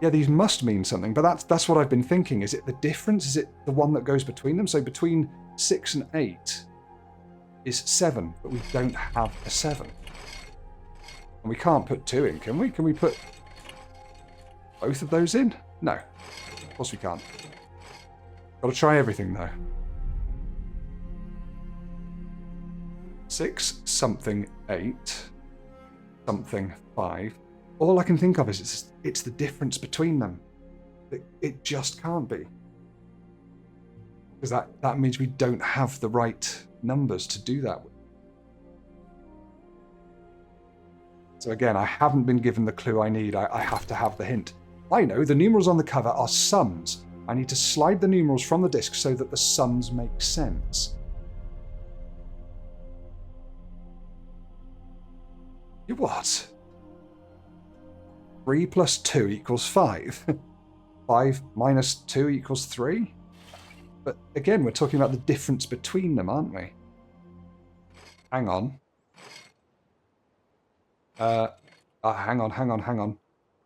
Yeah, these must mean something, but that's what I've been thinking. Is it the difference? Is it the one that goes between them? So between 6 and 8 is 7, but we don't have a 7. And we can't put 2 in, can we? Can we put both of those in? No. Of course we can't. Got to try everything, though. 6, something, 8, something, 5. All I can think of is it's the difference between them. It just can't be. Because that means we don't have the right numbers to do that with. So again, I haven't been given the clue I need. I have to have the hint. I know the numerals on the cover are sums. I need to slide the numerals from the disc so that the sums make sense. You what? 3 plus 2 equals 5. 5 minus 2 equals 3? But again, we're talking about the difference between them, aren't we? Hang on. Hang on.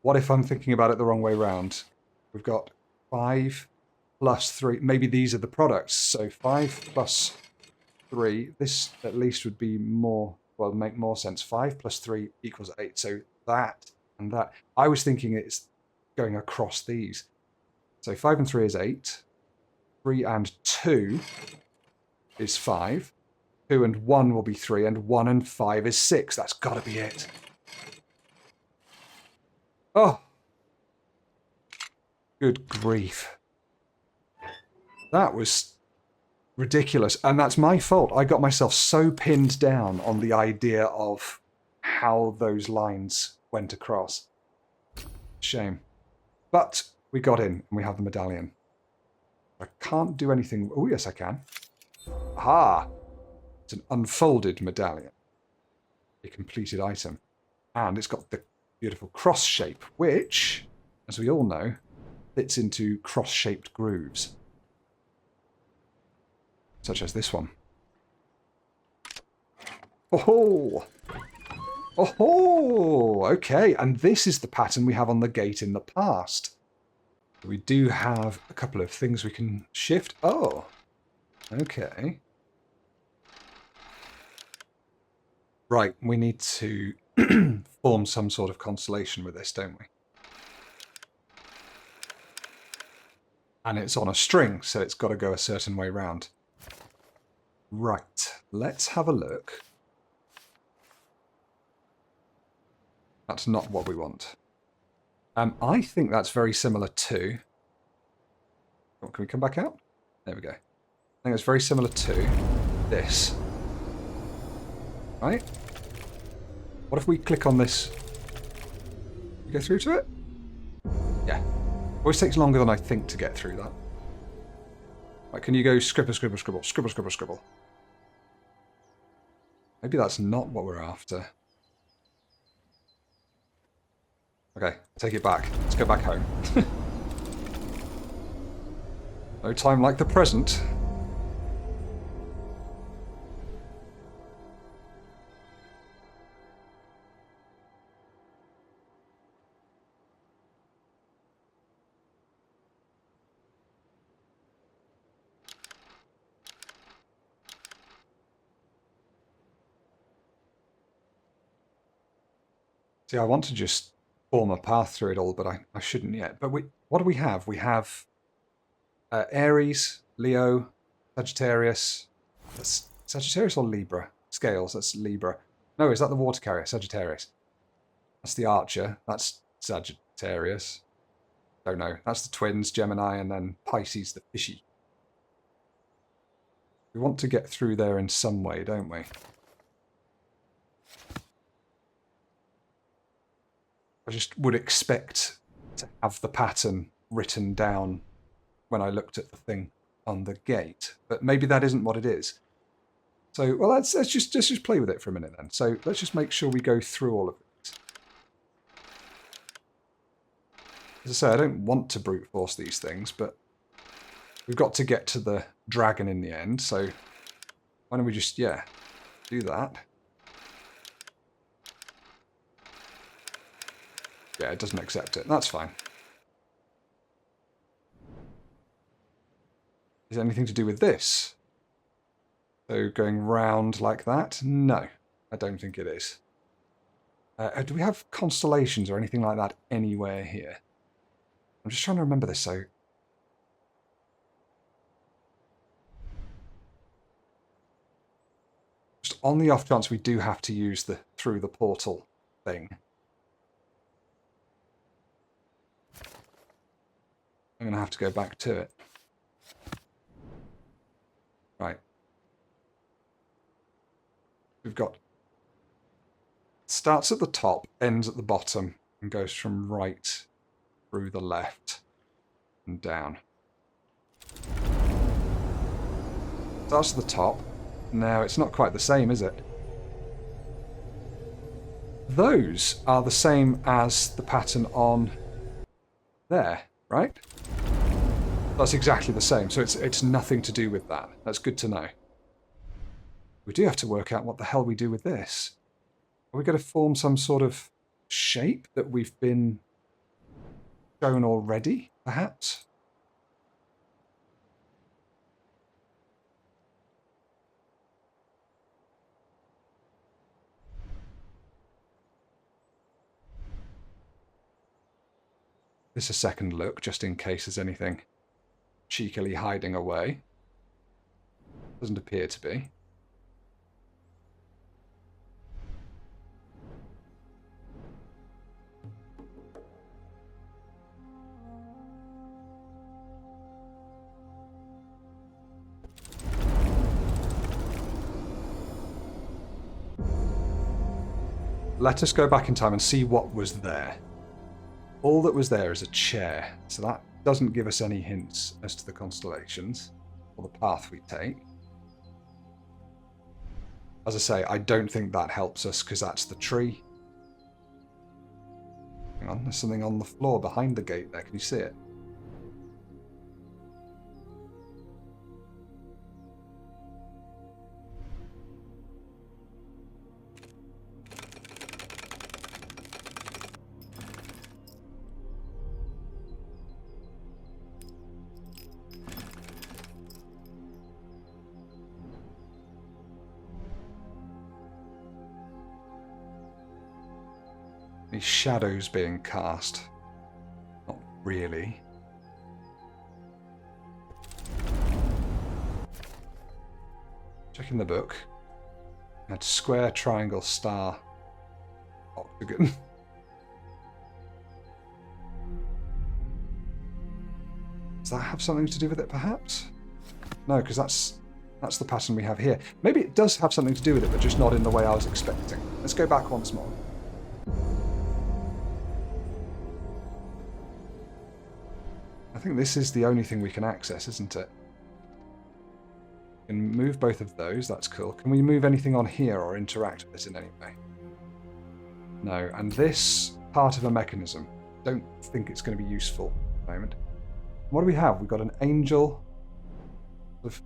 What if I'm thinking about it the wrong way round? We've got 5 plus 3. Maybe these are the products. So 5 plus 3. This at least would be more, well, make more sense. 5 plus 3 equals 8. So that and that. I was thinking it's going across these. So 5 and 3 is 8. 3 and 2 is 5. 2 and 1 will be 3. And 1 and 5 is 6. That's got to be it. Oh. Good grief. That was ridiculous. And that's my fault. I got myself so pinned down on the idea of how those lines went across. Shame. But we got in and we have the medallion. I can't do anything. Oh, yes, I can. Aha! It's an unfolded medallion. A completed item. And it's got the beautiful cross shape, which, as we all know, fits into cross-shaped grooves. Such as this one. Oh-ho! Oh-ho! Okay, and this is the pattern we have on the gate in the past. We do have a couple of things we can shift. Oh! Okay. Right, we need to form some sort of constellation with this, don't we? And it's on a string, so it's got to go a certain way round. Right, let's have a look. That's not what we want. I think that's very similar to... Oh, can we come back out? There we go. I think it's very similar to this. Right? What if we click on this? You go through to it? Yeah. Always takes longer than I think to get through that. Right, can you go scribble, scribble, scribble, scribble, scribble, scribble? Maybe that's not what we're after. Okay, take it back. Let's go back home. No time like the present. See, I want to just form a path through it all, but I shouldn't yet. But what do we have? We have Aries, Leo, Sagittarius. That's Sagittarius or Libra? Scales, that's Libra. No, is that the water carrier? Sagittarius. That's the Archer. That's Sagittarius. Don't know. That's the Twins, Gemini, and then Pisces, the Fishy. We want to get through there in some way, don't we? I just would expect to have the pattern written down when I looked at the thing on the gate, but maybe that isn't what it is. So, well, let's just play with it for a minute then. So let's just make sure we go through all of it. As I say, I don't want to brute force these things, but we've got to get to the dragon in the end. So why don't we just, yeah, do that. Yeah, it doesn't accept it. That's fine. Is it anything to do with this? So going round like that? No, I don't think it is. Do we have constellations or anything like that anywhere here? I'm just trying to remember this, so... Just on the off chance we do have to use the through the portal thing. I'm going to have to go back to it. Right. We've got... Starts at the top, ends at the bottom, and goes from right through the left and down. Starts at the top. No, it's not quite the same, is it? Those are the same as the pattern on there, right? That's exactly the same, so it's nothing to do with that. That's good to know. We do have to work out what the hell we do with this. Are we going to form some sort of shape that we've been shown already, perhaps? This is a second look, just in case there's anything cheekily hiding away. Doesn't appear to be. Let us go back in time and see what was there. All that was there is a chair, so that doesn't give us any hints as to the constellations or the path we take. As I say, I don't think that helps us because that's the tree. Hang on, there's something on the floor behind the gate there. Can you see it? These shadows being cast. Not really. Checking the book. Had square, triangle, star, octagon. Does that have something to do with it, perhaps? No, because that's the pattern we have here. Maybe it does have something to do with it, but just not in the way I was expecting. Let's go back once more. I think this is the only thing we can access, isn't it? We can move both of those, that's cool. Can we move anything on here or interact with it in any way? No, and this part of a mechanism, don't think it's going to be useful at the moment. What do we have? We've got an angel of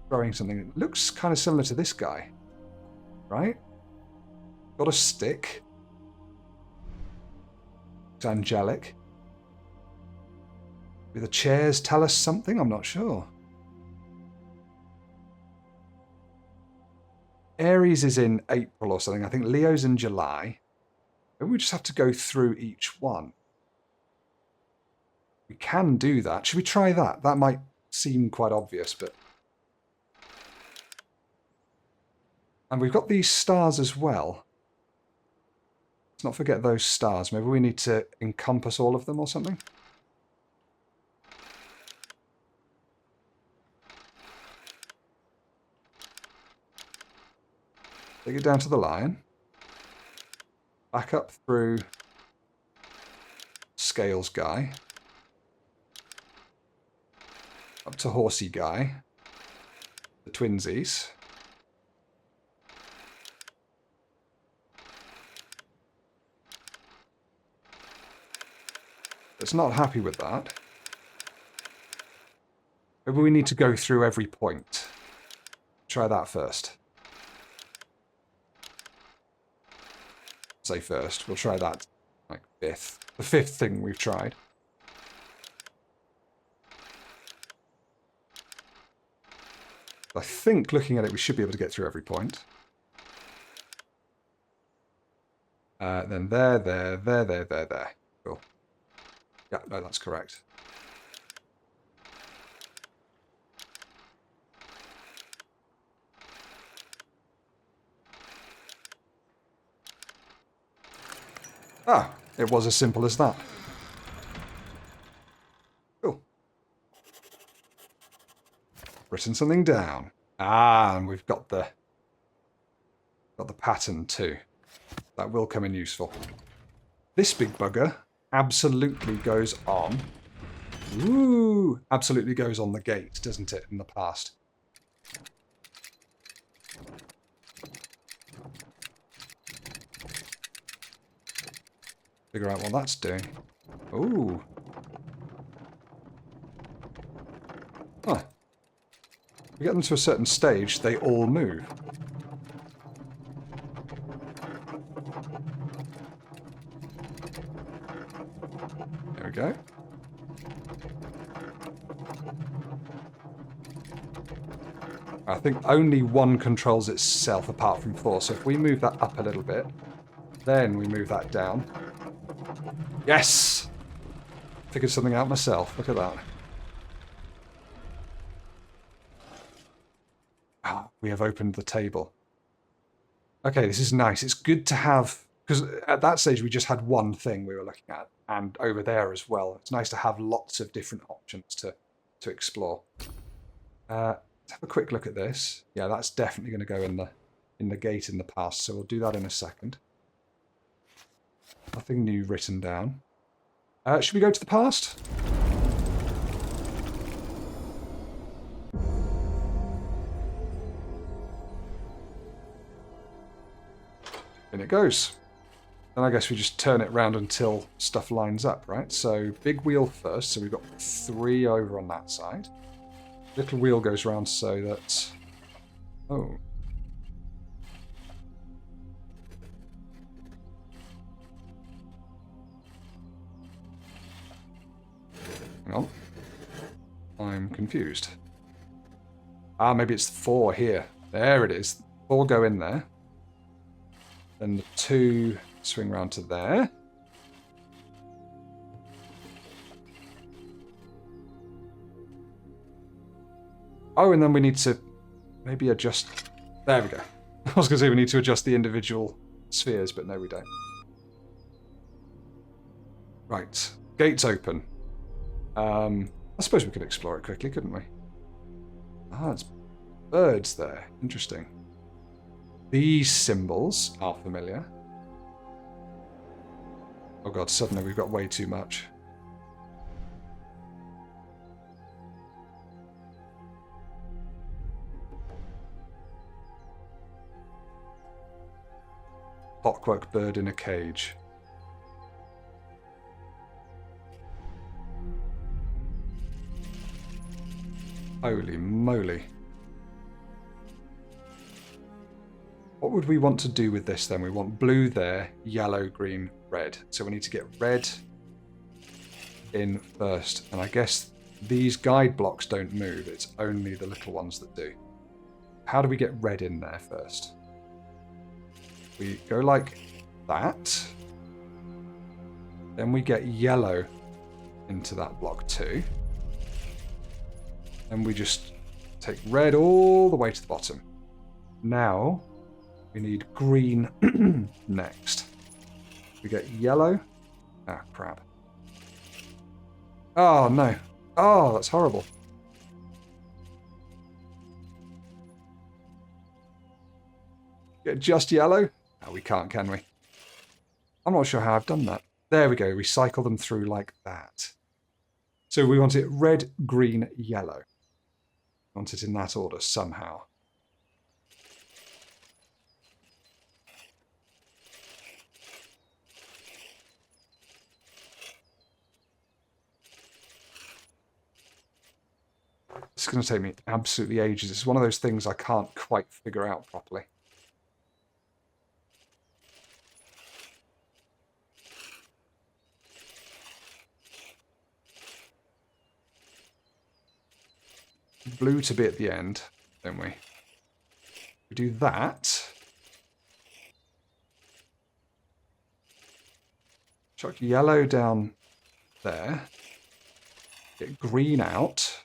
throwing something that looks kind of similar to this guy, right? Got a stick. It's angelic. Do the chairs tell us something? I'm not sure. Aries is in April or something. I think Leo's in July. Maybe we just have to go through each one. We can do that. Should we try that? That might seem quite obvious, but... And we've got these stars as well. Let's not forget those stars. Maybe we need to encompass all of them or something. Take it down to the lion. Back up through Scales guy. Up to Horsey guy. The twinsies. It's not happy with that. Maybe we need to go through every point. Try that first. Say first. We'll try that like fifth. The fifth thing we've tried. I think looking at it we should be able to get through every point. Then there. Cool. Yeah, no, that's correct. Ah, it was as simple as that. Cool. Written something down. Ah, and we've got the pattern too. That will come in useful. This big bugger absolutely goes on. Ooh, absolutely goes on the gate, doesn't it, in the past? Figure out what that's doing. Ooh. Huh. We get them to a certain stage, they all move. There we go. I think only one controls itself apart from 4, so if we move that up a little bit, then we move that down. Yes! Figured something out myself. Look at that. Ah, we have opened the table. Okay, this is nice. It's good to have... Because at that stage, we just had one thing we were looking at. And over there as well. It's nice to have lots of different options to explore. Let's have a quick look at this. Yeah, that's definitely going to go in the gate in the past. So we'll do that in a second. Nothing new written down. Should we go to the past? In it goes. Then I guess we just turn it round until stuff lines up, right? So big wheel first. So we've got 3 over on that side. Little wheel goes round so that... Oh. Hang on. I'm confused. Ah, maybe it's 4 here. There it is. 4 go in there. Then the 2 swing round to there. Oh, and then we need to maybe adjust... There we go. I was going to say we need to adjust the individual spheres, but no, we don't. Right. Gates open. I suppose we could explore it quickly, couldn't we? Ah, it's birds there. Interesting. These symbols are familiar. Oh god, suddenly we've got way too much. Clockwork bird in a cage. Holy moly. What would we want to do with this then? We want blue there, yellow, green, red. So we need to get red in first. And I guess these guide blocks don't move. It's only the little ones that do. How do we get red in there first? We go like that. Then we get yellow into that block too. And we just take red all the way to the bottom. Now, we need green next. We get yellow. Ah, crap. Oh, no. Oh, that's horrible. Get just yellow? No, we can't, can we? I'm not sure how I've done that. There we go. We cycle them through like that. So we want it red, green, yellow. Want it in that order somehow. It's going to take me absolutely ages. It's one of those things I can't quite figure out properly. Blue to be at the end, don't we? We do that. Chuck yellow down there. Get green out.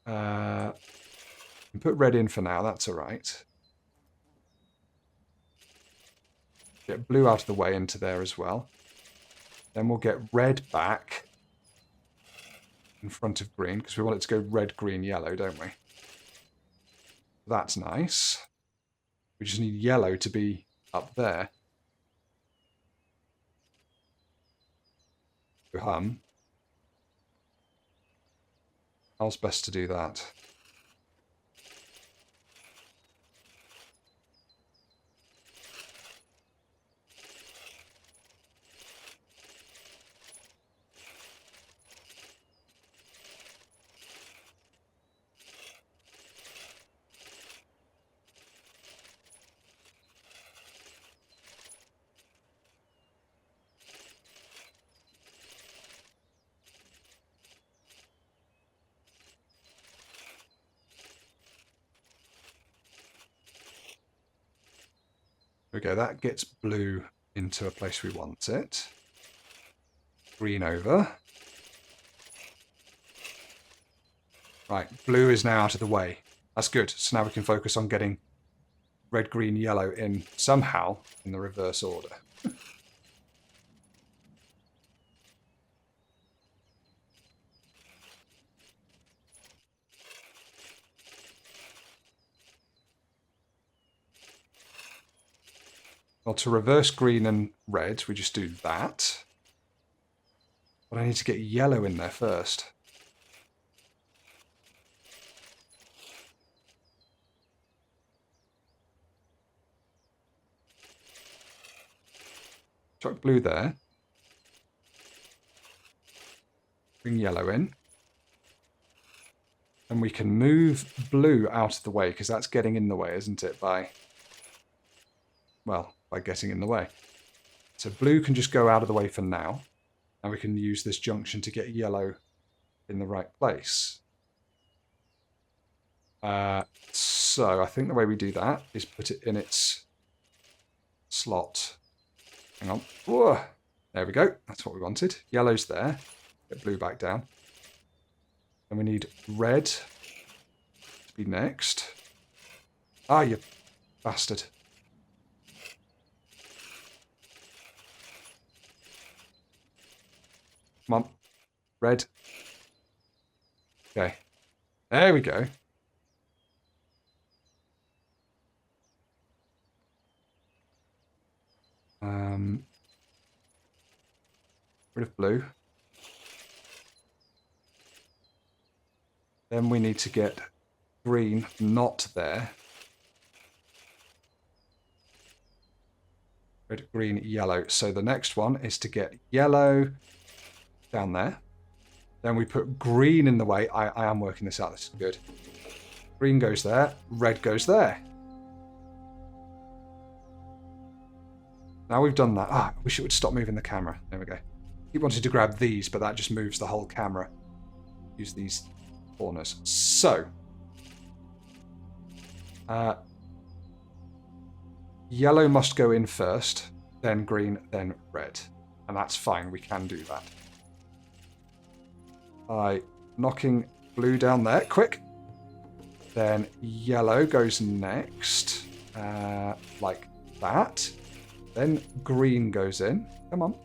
And put red in for now, that's alright. Get blue out of the way into there as well. Then we'll get red back in front of green, because we want it to go red, green, yellow, don't we? That's nice. We just need yellow to be up there. How's best to do that? Okay, that gets blue into a place we want it. Green over. Right, blue is now out of the way. That's good. So now we can focus on getting red, green, yellow in somehow in the reverse order. Well, to reverse green and red, we just do that. But I need to get yellow in there first. Chuck blue there. Bring yellow in. And we can move blue out of the way, because that's getting in the way, isn't it? By getting in the way. So blue can just go out of the way for now. And we can use this junction to get yellow in the right place. So I think the way we do that is put it in its slot. Hang on. Whoa. There we go. That's what we wanted. Yellow's there. Get blue back down. And we need red to be next. Ah, you bastard. Come on. Red. Okay. There we go. Rid of blue. Then we need to get green not there. Red, green, yellow. So the next one is to get yellow down there. Then we put green in the way. I am working this out. This is good. Green goes there. Red goes there. Now we've done that. I wish it would stop moving the camera. There we go. Keep wanting to grab these, but that just moves the whole camera. Use these corners. So. Yellow must go in first, then green, then red. And that's fine. We can do that. By knocking blue down there. Quick. Then yellow goes next. Like that. Then green goes in. Come on.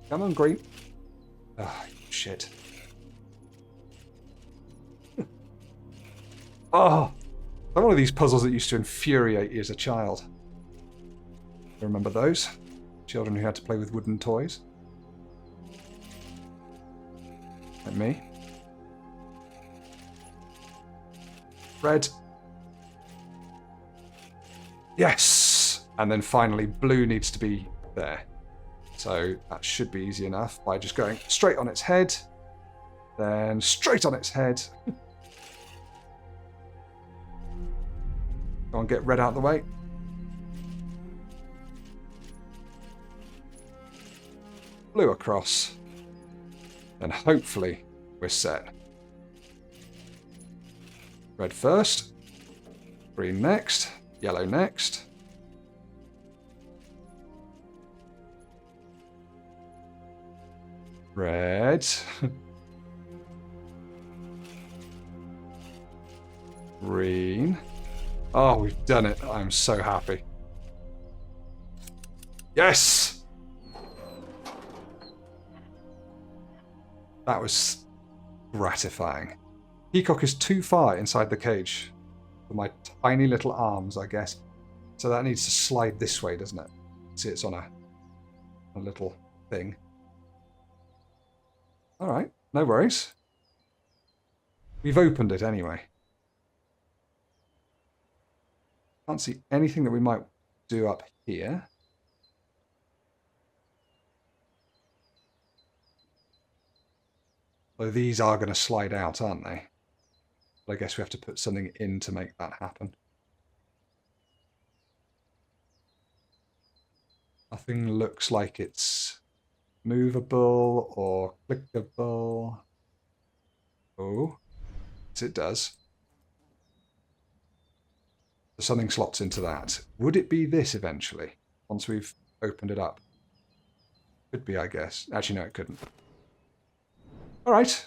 Come on, green. Oh, shit. Oh. One of these puzzles that used to infuriate you as a child. You remember those? Children who had to play with wooden toys? Like me. Red. Yes! And then finally, blue needs to be there. So that should be easy enough by just going straight on its head. Then straight on its head. Go on, get red out of the way. Blue across. And hopefully we're set. Red first. Green next. Yellow next. Red. Green. Oh, we've done it. I'm so happy. Yes! That was gratifying. Peacock is too far inside the cage for my tiny little arms, I guess. So that needs to slide this way, doesn't it? See, it's on a little thing. Alright, no worries. We've opened it anyway. Can't see anything that we might do up here. So these are going to slide out, aren't they? But I guess we have to put something in to make that happen. Nothing looks like it's movable or clickable. Oh, yes it does. So something slots into that. Would it be this eventually, once we've opened it up? Could be, I guess. Actually, no, it couldn't. All right,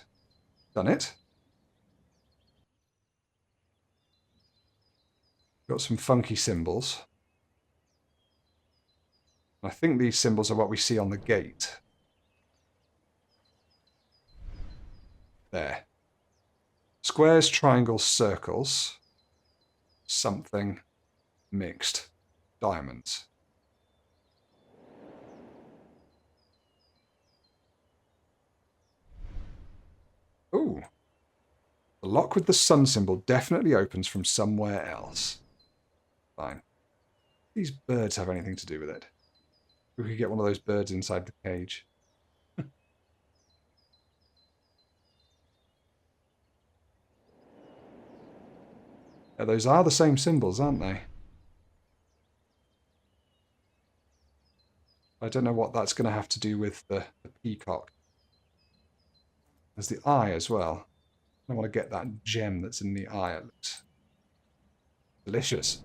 done it. Got some funky symbols. I think these symbols are what we see on the gate. There. Squares, triangles, circles. Something mixed. Diamonds. Ooh. The lock with the sun symbol definitely opens from somewhere else. Fine. These birds have anything to do with it? We could get one of those birds inside the cage. Yeah, those are the same symbols, aren't they? I don't know what that's going to have to do with the peacock. There's the eye as well. I want to get that gem that's in the eye. It looks delicious.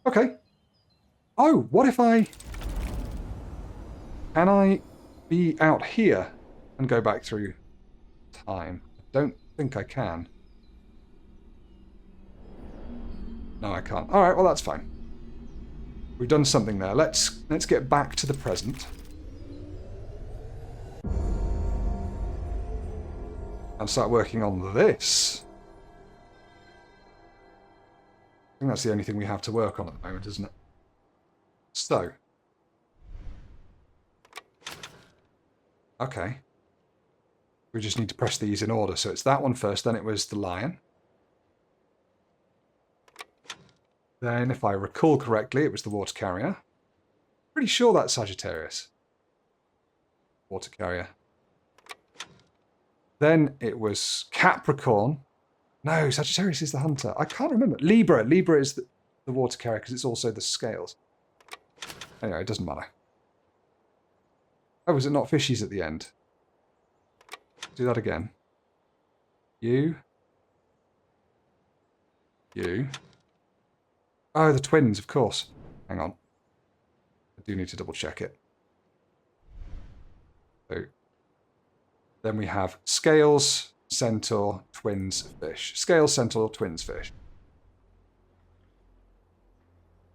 Okay. Oh, what if I... Can I be out here and go back through time? I don't think I can. No, I can't. All right, well, that's fine. We've done something there. Let's get back to the present. And start working on this. I think that's the only thing we have to work on at the moment, isn't it? So. Okay. We just need to press these in order. So it's that one first, then it was the lion. Then, if I recall correctly, it was the water carrier. Pretty sure that's Sagittarius. Water carrier. Then it was Capricorn. No, Sagittarius is the hunter. I can't remember. Libra. Libra is the water carrier because it's also the scales. Anyway, it doesn't matter. Oh, was it not fishies at the end? Do that again. You. You. Oh, the twins, of course. Hang on. I do need to double check it. So, then we have scales, centaur, twins, fish. Scales, centaur, twins, fish.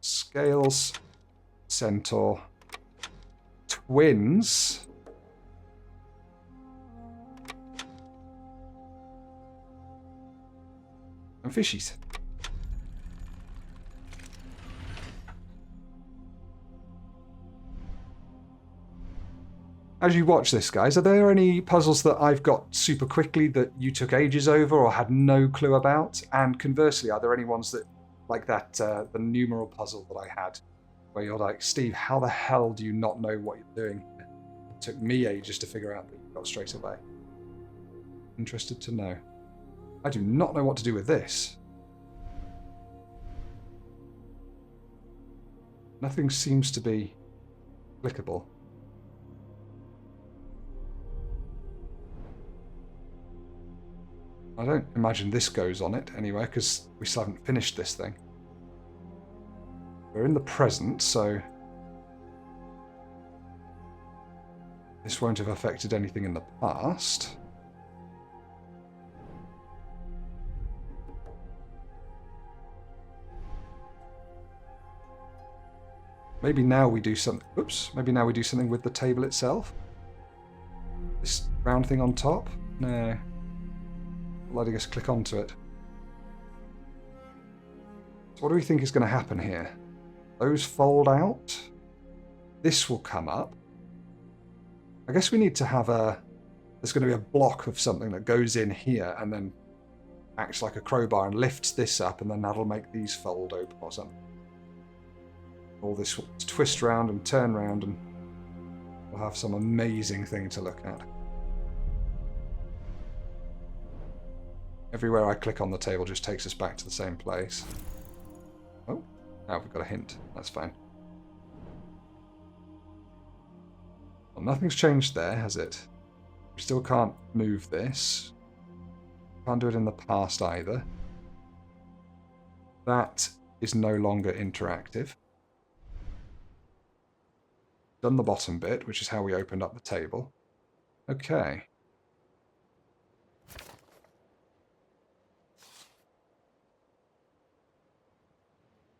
Scales, centaur, twins. And fishies. As you watch this, guys, are there any puzzles that I've got super quickly that you took ages over or had no clue about? And conversely, are there any ones that, like that, the numeral puzzle that I had, where you're like, Steve, how the hell do you not know what you're doing? It took me ages to figure out, but you got straight away. Interested to know. I do not know what to do with this. Nothing seems to be clickable. I don't imagine this goes on it anyway, because we still haven't finished this thing. We're in the present, so... This won't have affected anything in the past. Maybe now we do something. Oops. Maybe now we do something with the table itself. This round thing on top? No. Letting us click onto it. So what do we think is going to happen here? Those fold out. This will come up. I guess we need to have a... There's going to be a block of something that goes in here and then acts like a crowbar and lifts this up, and then that'll make these fold open or something. All this will twist round and turn round, and we'll have some amazing thing to look at. Everywhere I click on the table just takes us back to the same place. Oh, now we've got a hint. That's fine. Well, nothing's changed there, has it? We still can't move this. Can't do it in the past either. That is no longer interactive. Done the bottom bit, which is how we opened up the table. Okay.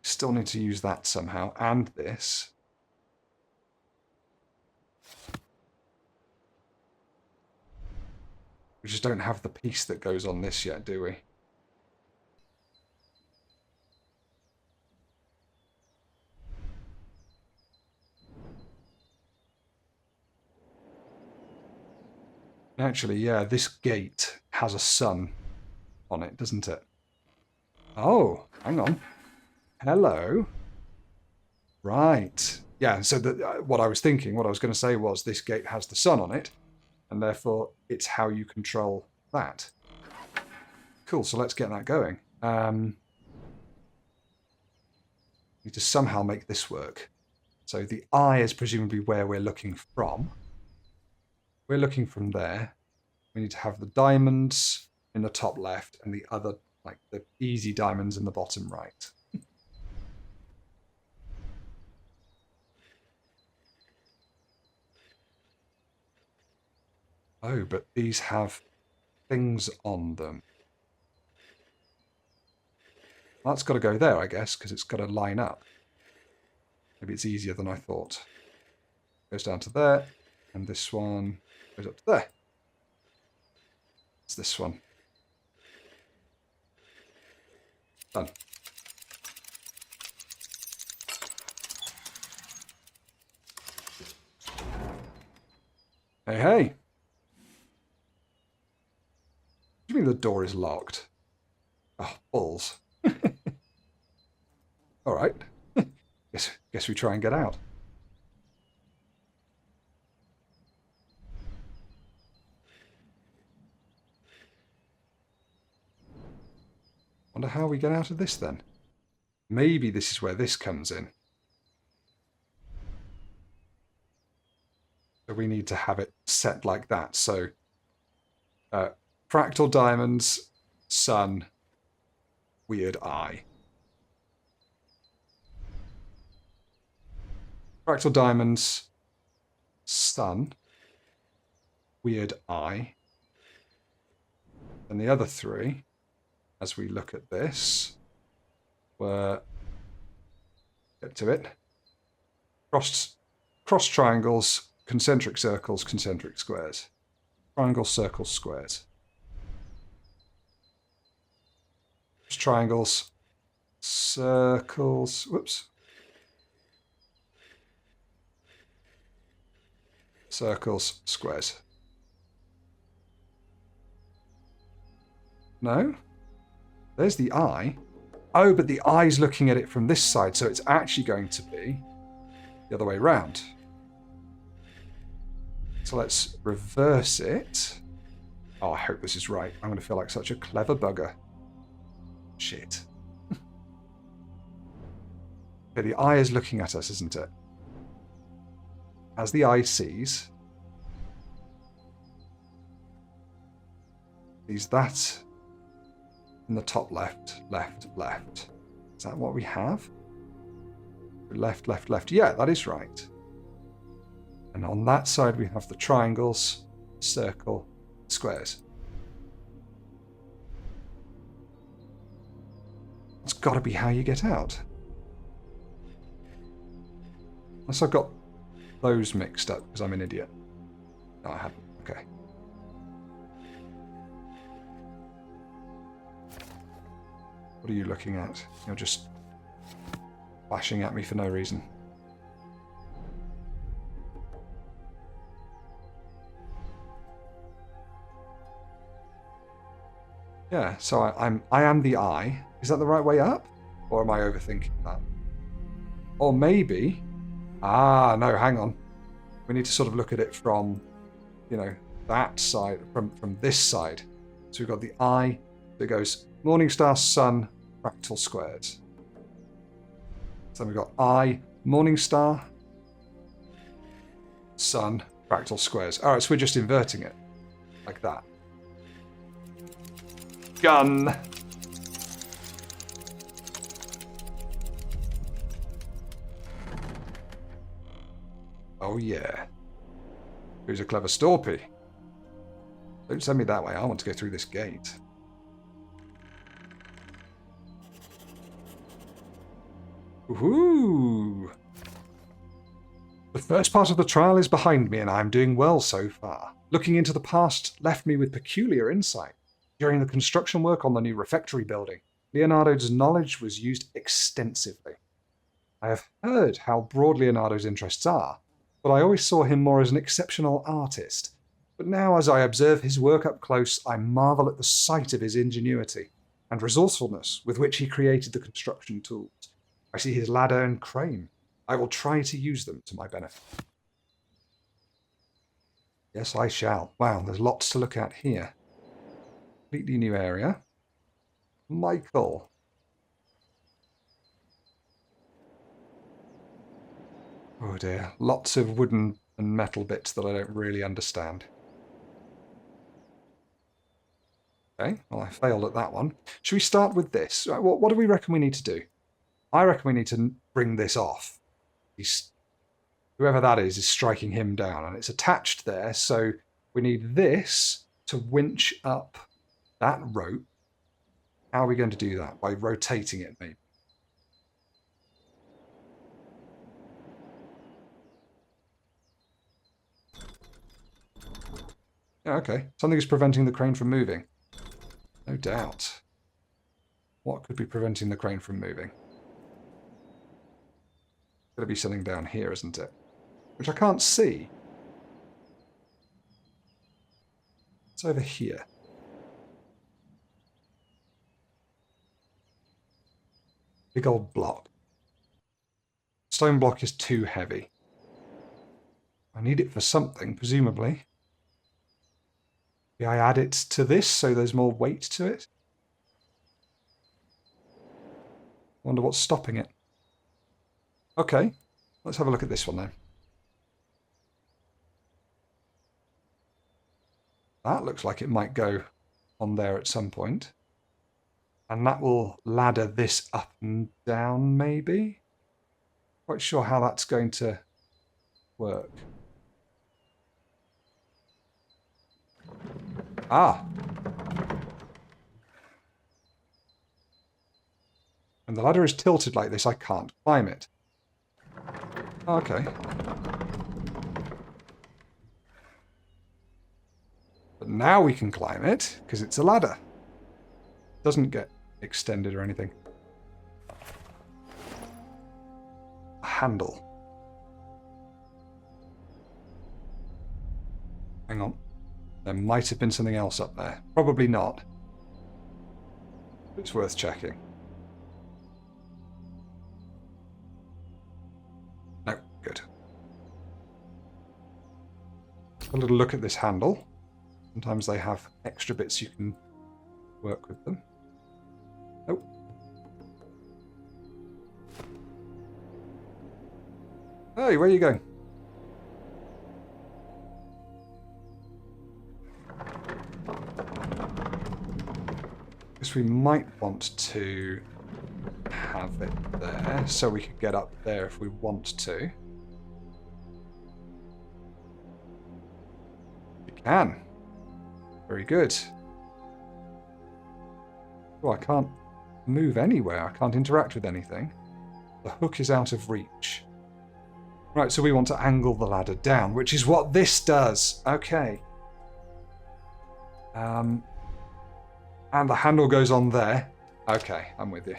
Still need to use that somehow, and this. We just don't have the piece that goes on this yet, do we? Actually, yeah, this gate has a sun on it, doesn't it? Oh, hang on. Hello. Right. Yeah, so what I was thinking, what I was going to say was this gate has the sun on it, and therefore it's how you control that. Cool, so let's get that going. Need to somehow make this work. So the eye is presumably where we're looking from. We're looking from there. We need to have the diamonds in the top left and the other, like the easy diamonds in the bottom right. Oh, but these have things on them. That's got to go there, I guess, because it's got to line up. Maybe it's easier than I thought. Goes down to there, and this one goes up to there. It's this one. Done. Hey, hey. What do you mean the door is locked? Oh, balls. All right. Guess we try and get out. Wonder how we get out of this then. Maybe this is where this comes in. So we need to have it set like that. So fractal diamonds, sun, weird eye. Fractal diamonds, sun, weird eye. And the other three, as we look at this, were, get to it, cross triangles, concentric circles, concentric squares. Triangles, circles, squares. Triangles, circles, whoops. Circles, squares. No? There's the eye. Oh, but the eye's looking at it from this side, so it's actually going to be the other way around. So let's reverse it. Oh, I hope this is right. I'm going to feel like such a clever bugger. Shit. Okay, the eye is looking at us, isn't it? As the eye sees that in the top left, left, left. Is that what we have? Left, left, left. Yeah, that is right. And on that side we have the triangles, circle, squares. That's got to be how you get out. Unless I've got those mixed up because I'm an idiot. No, I haven't. Okay. What are you looking at? You're just flashing at me for no reason. Yeah, so I am the eye. Is that the right way up? Or am I overthinking that? Or maybe... Ah, no, hang on. We need to sort of look at it from, you know, that side, from this side. So we've got the eye that goes morning star, sun, fractal squares. So we've got eye, morning star, sun, fractal squares. All right, so we're just inverting it like that. Gun. Oh yeah. Who's a clever Storpy? Don't send me that way. I want to go through this gate. Woohoo! The first part of the trial is behind me and I am doing well so far. Looking into the past left me with peculiar insight. During the construction work on the new refectory building, Leonardo's knowledge was used extensively. I have heard how broad Leonardo's interests are, but I always saw him more as an exceptional artist. But now, as I observe his work up close, I marvel at the sight of his ingenuity and resourcefulness with which he created the construction tools. I see his ladder and crane. I will try to use them to my benefit. Yes, I shall. Wow, there's lots to look at here. Completely new area. Michael. Oh dear, lots of wooden and metal bits that I don't really understand. Okay, well I failed at that one. Should we start with this? What do we reckon we need to do? I reckon we need to bring this off. Whoever that is striking him down, and it's attached there, so we need this to winch up that rope. How are we going to do that? By rotating it, maybe. Yeah, okay. Something is preventing the crane from moving. No doubt. What could be preventing the crane from moving? Going to be something down here, isn't it? Which I can't see. It's over here. Big old block. Stone block is too heavy. I need it for something, presumably. Maybe I add it to this so there's more weight to it. Wonder what's stopping it. Okay, let's have a look at this one then. That looks like it might go on there at some point. And that will ladder this up and down, maybe? Quite sure how that's going to work. Ah! When the ladder is tilted like this, I can't climb it. Okay. But now we can climb it, because it's a ladder. It doesn't get extended or anything. A handle. Hang on. There might have been something else up there. Probably not. It's worth checking. No, good. A little look at this handle. Sometimes they have extra bits you can work with them. Oh. Hey, where are you going? Guess we might want to have it there so we could get up there if we want to. can. Very good. Oh, I can't move anywhere. I can't interact with anything. The hook is out of reach. Right, so we want to angle the ladder down, which is what this does. Okay. And the handle goes on there. Okay, I'm with you.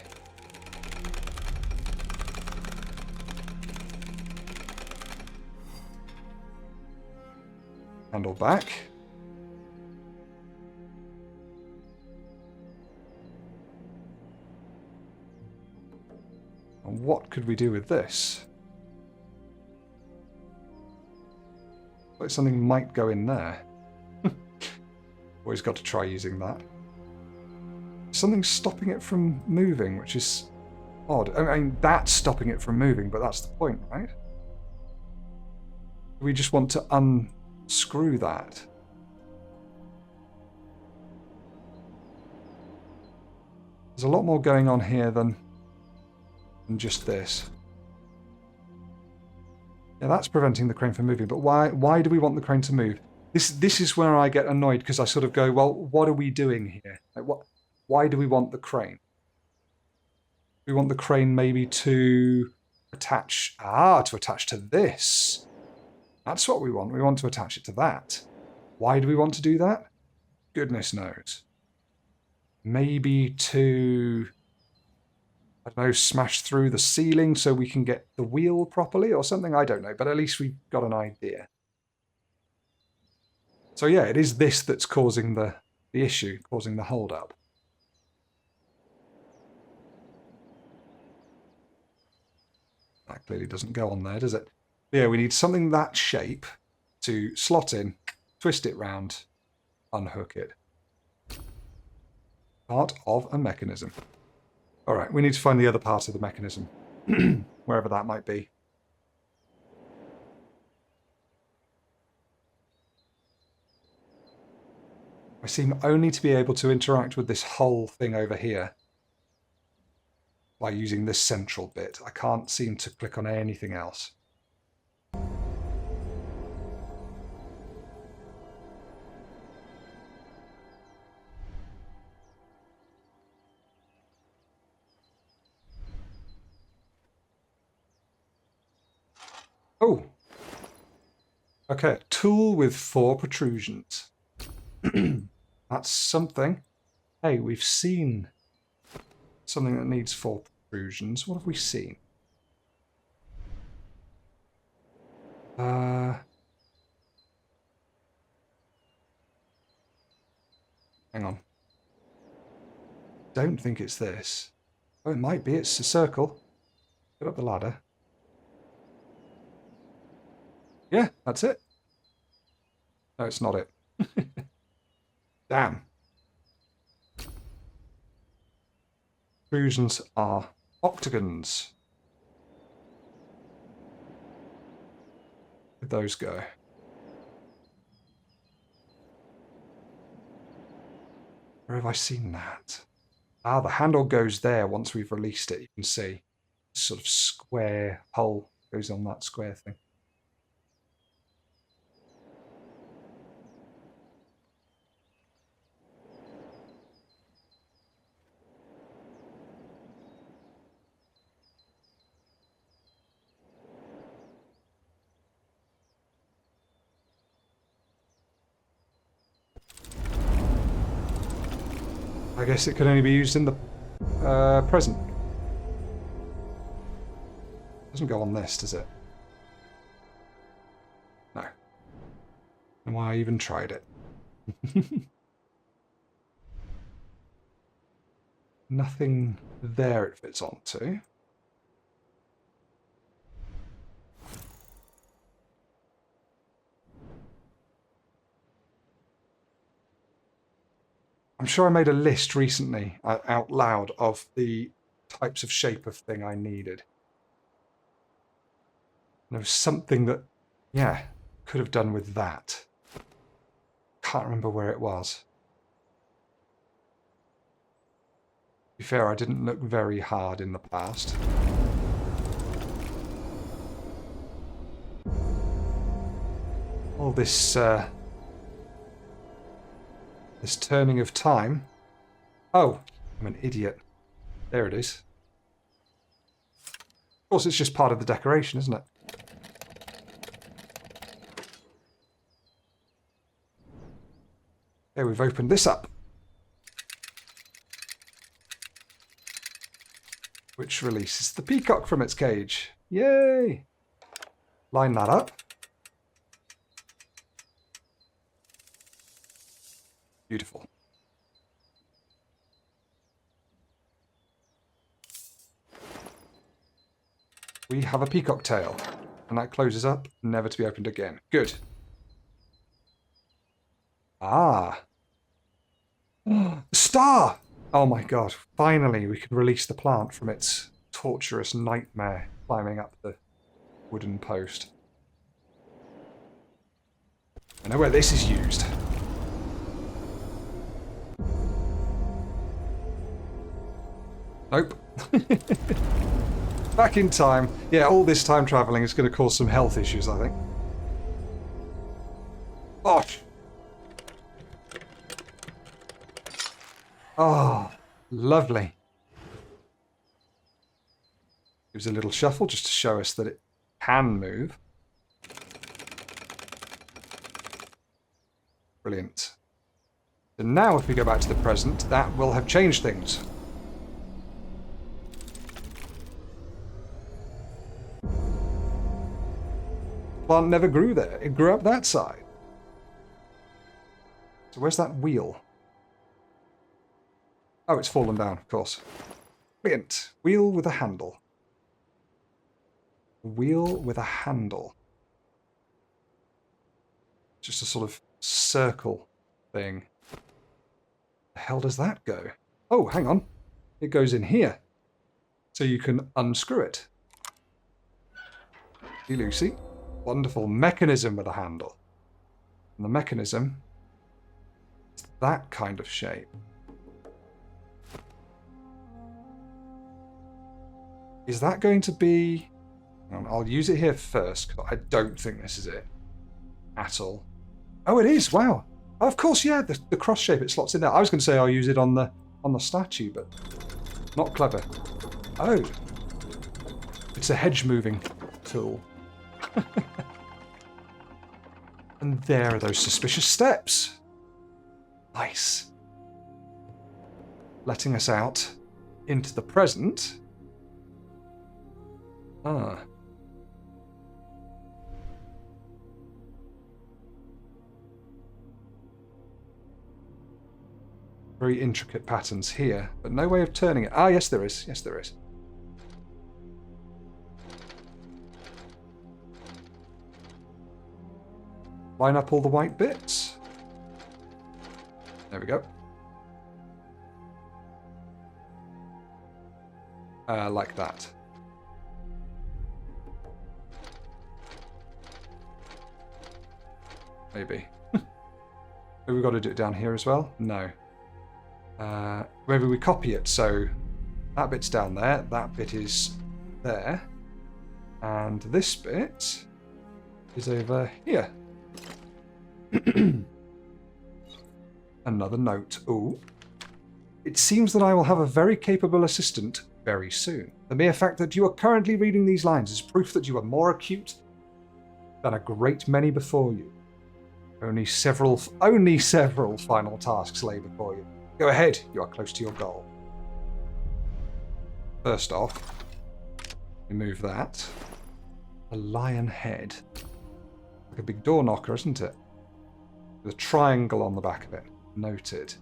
Handle back. And what could we do with this? Like something might go in there. Always got to try using that. Something's stopping it from moving, which is odd. I mean, that's stopping it from moving, but that's the point, right? We just want to unscrew that. There's a lot more going on here than just this. Yeah, that's preventing the crane from moving, but why do we want the crane to move? This is where I get annoyed, because I sort of go, well, what are we doing here? Like, why do we want the crane? We want the crane maybe to attach to this. That's what we want. We want to attach it to that. Why do we want to do that? Goodness knows. Maybe to, I don't know, smash through the ceiling so we can get the wheel properly or something. I don't know, but at least we've got an idea. So yeah, it is this that's causing the issue, causing the hold-up. That clearly doesn't go on there, does it? Yeah, we need something that shape to slot in, twist it round, unhook it. Part of a mechanism. All right, we need to find the other part of the mechanism, wherever that might be. I seem only to be able to interact with this whole thing over here by using this central bit. I can't seem to click on anything else. Oh! Okay, tool with 4 protrusions. That's something. Hey, we've seen something that needs 4 protrusions. What have we seen? Hang on. Don't think it's this. Oh, it might be. It's a circle. Get up the ladder. Yeah, that's it. No, it's not it. Damn. Protrusions are octagons. Where'd those go? Where have I seen that? Ah, the handle goes there once we've released it. You can see a sort of square hole goes on that square thing. I guess it could only be used in the present. Doesn't go on this, does it? No. And why I even tried it. Nothing there it fits onto. I'm sure I made a list recently out loud of the types of shape of thing I needed. There was something that, yeah, could have done with that. Can't remember where it was. To be fair, I didn't look very hard in the past. All this This turning of time. Oh, I'm an idiot. There it is. Of course, it's just part of the decoration, isn't it? Okay, we've opened this up. Which releases the peacock from its cage. Yay! Line that up. Beautiful. We have a peacock tail. And that closes up, never to be opened again. Good. Ah. Star! Oh my god. Finally, we can release the plant from its torturous nightmare climbing up the wooden post. I know where this is used. Nope. Back in time. Yeah, all this time travelling is going to cause some health issues, I think. Bosh! Oh, lovely. Gives a little shuffle just to show us that it can move. Brilliant. So now if we go back to the present, that will have changed things. The plant never grew there. It grew up that side. So where's that wheel? Oh, it's fallen down, of course. Brilliant. Wheel with a handle. Wheel with a handle. Just a sort of circle thing. The hell does that go? Oh, hang on. It goes in here. So you can unscrew it. See, Lucy? Wonderful mechanism with a handle. And the mechanism is that kind of shape. Is that going to be... I'll use it here first, because I don't think this is it at all. Oh, it is! Wow! Oh, of course, yeah, the cross shape, it slots in there. I was going to say I'll use it on the statue, but not clever. Oh. It's a hedge-moving tool. And there are those suspicious steps. Nice. Letting us out into the present. Ah. Very intricate patterns here, but no way of turning it. Ah, yes there is. Yes there is. Line up all the white bits. There we go. Like that. Maybe. Maybe we've got to do it down here as well? No. Maybe we copy it, so that bit's down there, that bit is there, and this bit is over here. Another note. Ooh. It seems that I will have a very capable assistant very soon. The mere fact that you are currently reading these lines is proof that you are more acute than a great many before you. Only several final tasks lay before you. Go ahead, you are close to your goal. First off, remove that. A lion head. Like a big door knocker, isn't it? With a triangle on the back of it. Noted.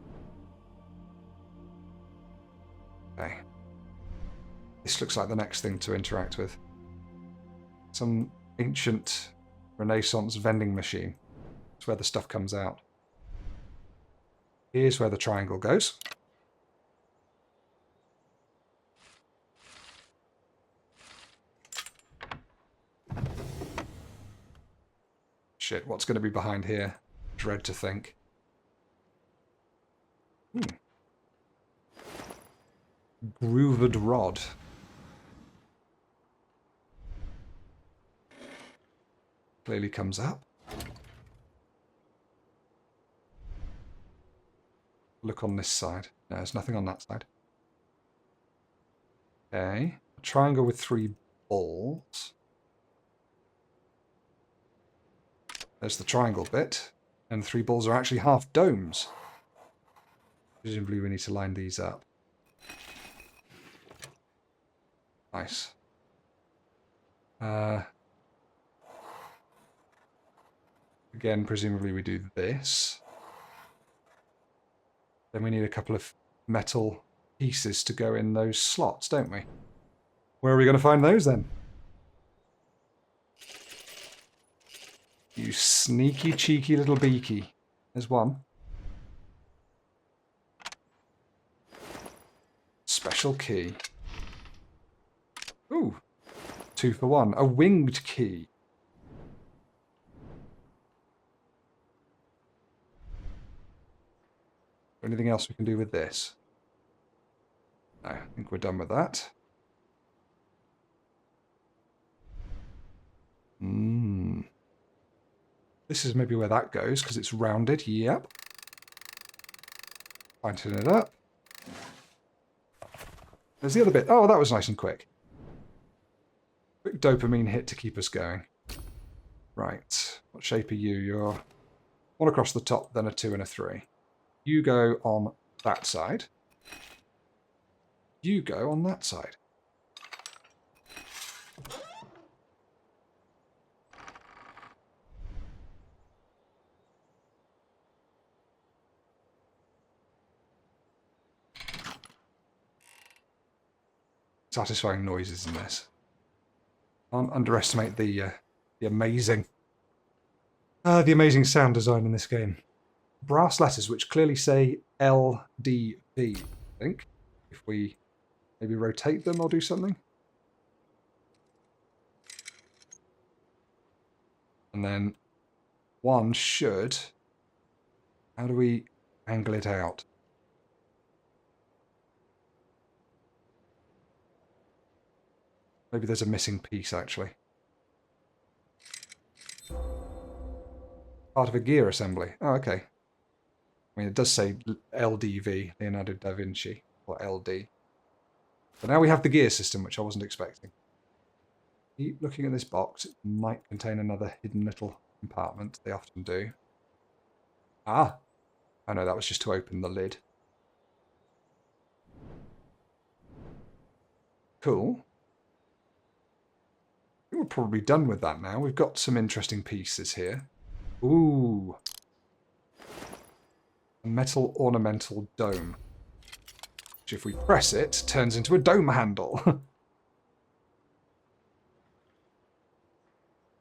Okay. This looks like the next thing to interact with. Some ancient Renaissance vending machine. That's where the stuff comes out. Here's where the triangle goes. Shit, what's going to be behind here? Dread to think. Grooved rod. Clearly comes up. Look on this side. No, there's nothing on that side. Okay. A triangle with 3 balls. There's the triangle bit. And the 3 balls are actually half domes. Presumably we need to line these up. Nice. Again, presumably we do this. Then we need a couple of metal pieces to go in those slots, don't we? Where are we going to find those then? You sneaky, cheeky little beaky. There's one. Special key. Ooh. 2 for 1. A winged key. Anything else we can do with this? No, I think we're done with that. This is maybe where that goes, because it's rounded. Yep. Tighten it up. There's the other bit. Oh, that was nice and quick. Quick dopamine hit to keep us going. Right. What shape are you? You're 1 across the top, then a 2 and a 3. You go on that side. You go on that side. Satisfying noises in this. Can't underestimate the amazing sound design in this game. Brass letters which clearly say LDV, I think. If we maybe rotate them or do something. And then 1 should... How do we angle it out? Maybe there's a missing piece, actually. Part of a gear assembly. Oh, okay. I mean, it does say LDV, Leonardo da Vinci, or LD. But now we have the gear system, which I wasn't expecting. Keep looking at this box. It might contain another hidden little compartment. They often do. Ah! I know, that was just to open the lid. Cool. I think we're probably done with that now. We've got some interesting pieces here. Ooh. A metal ornamental dome. Which if we press it, turns into a dome handle.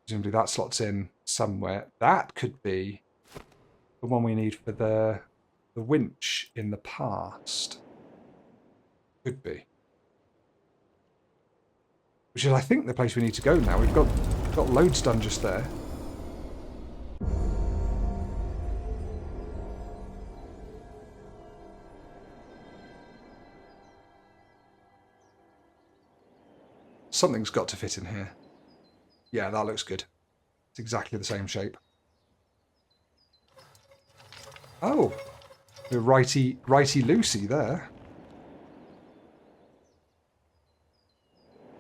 Presumably that slots in somewhere. That could be the one we need for the winch in the past. Could be. Which is, I think, the place we need to go now. We've got loads done just there. Something's got to fit in here. Yeah, that looks good. It's exactly the same shape. Oh, the righty-loosey there.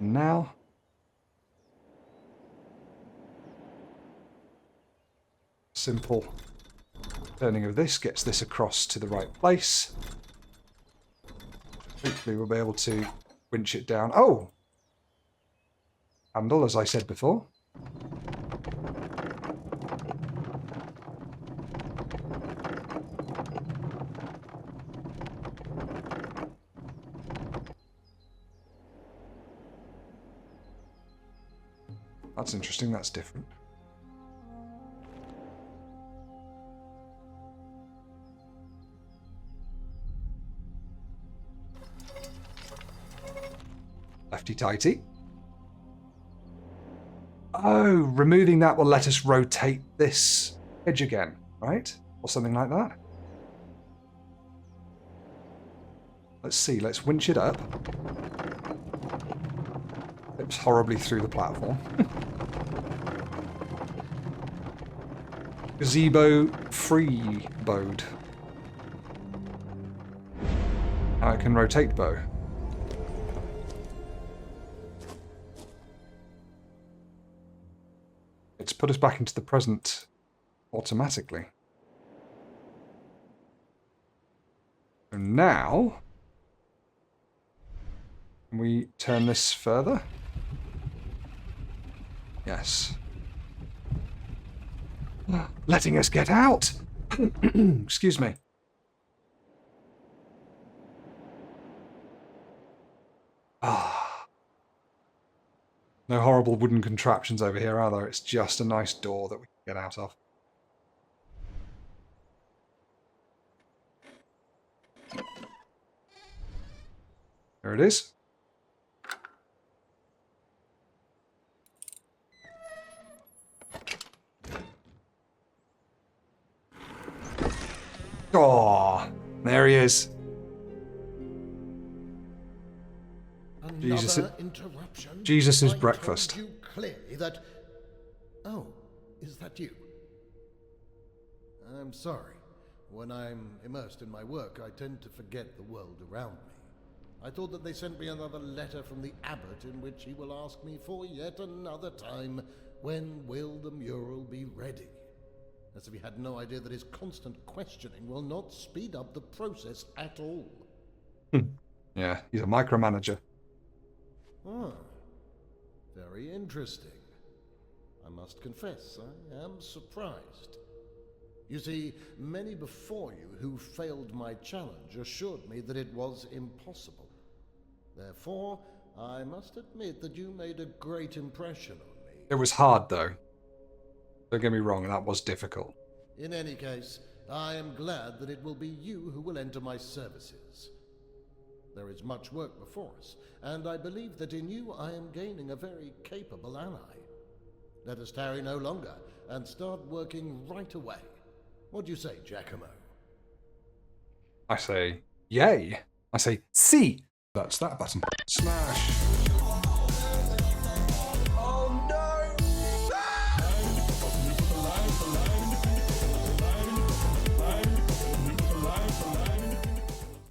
Now, simple turning of this gets this across to the right place. Hopefully we'll be able to winch it down. Oh! Handle, as I said before. That's interesting, that's different. Lefty-tighty. Oh, removing that will let us rotate this edge again, right? Or something like that. Let's see, let's winch it up. Slips horribly through the platform. Gazebo free bode. Now it can rotate bow. It's put us back into the present automatically. And now, can we turn this further? Yes. Letting us get out! Excuse me. Ah. No horrible wooden contraptions over here, are there? It's just a nice door that we can get out of. There it is. Oh, there he is. Another interruption? Jesus' I breakfast. told you clearly that... Oh, is that you? I'm sorry. When I'm immersed in my work, I tend to forget the world around me. I thought that they sent me another letter from the abbot in which he will ask me for yet another time, when will the mural be ready? As if he had no idea that his constant questioning will not speed up the process at all. Yeah, he's a micromanager. Ah, very interesting. I must confess, I am surprised. You see, many before you who failed my challenge assured me that it was impossible. Therefore, I must admit that you made a great impression on me. It was hard, though. Don't get me wrong, that was difficult. In any case, I am glad that it will be you who will enter my services. There is much work before us, and I believe that in you I am gaining a very capable ally. Let us tarry no longer, and start working right away. What do you say, Giacomo? I say, yay. I say, see. That's that button. Smash.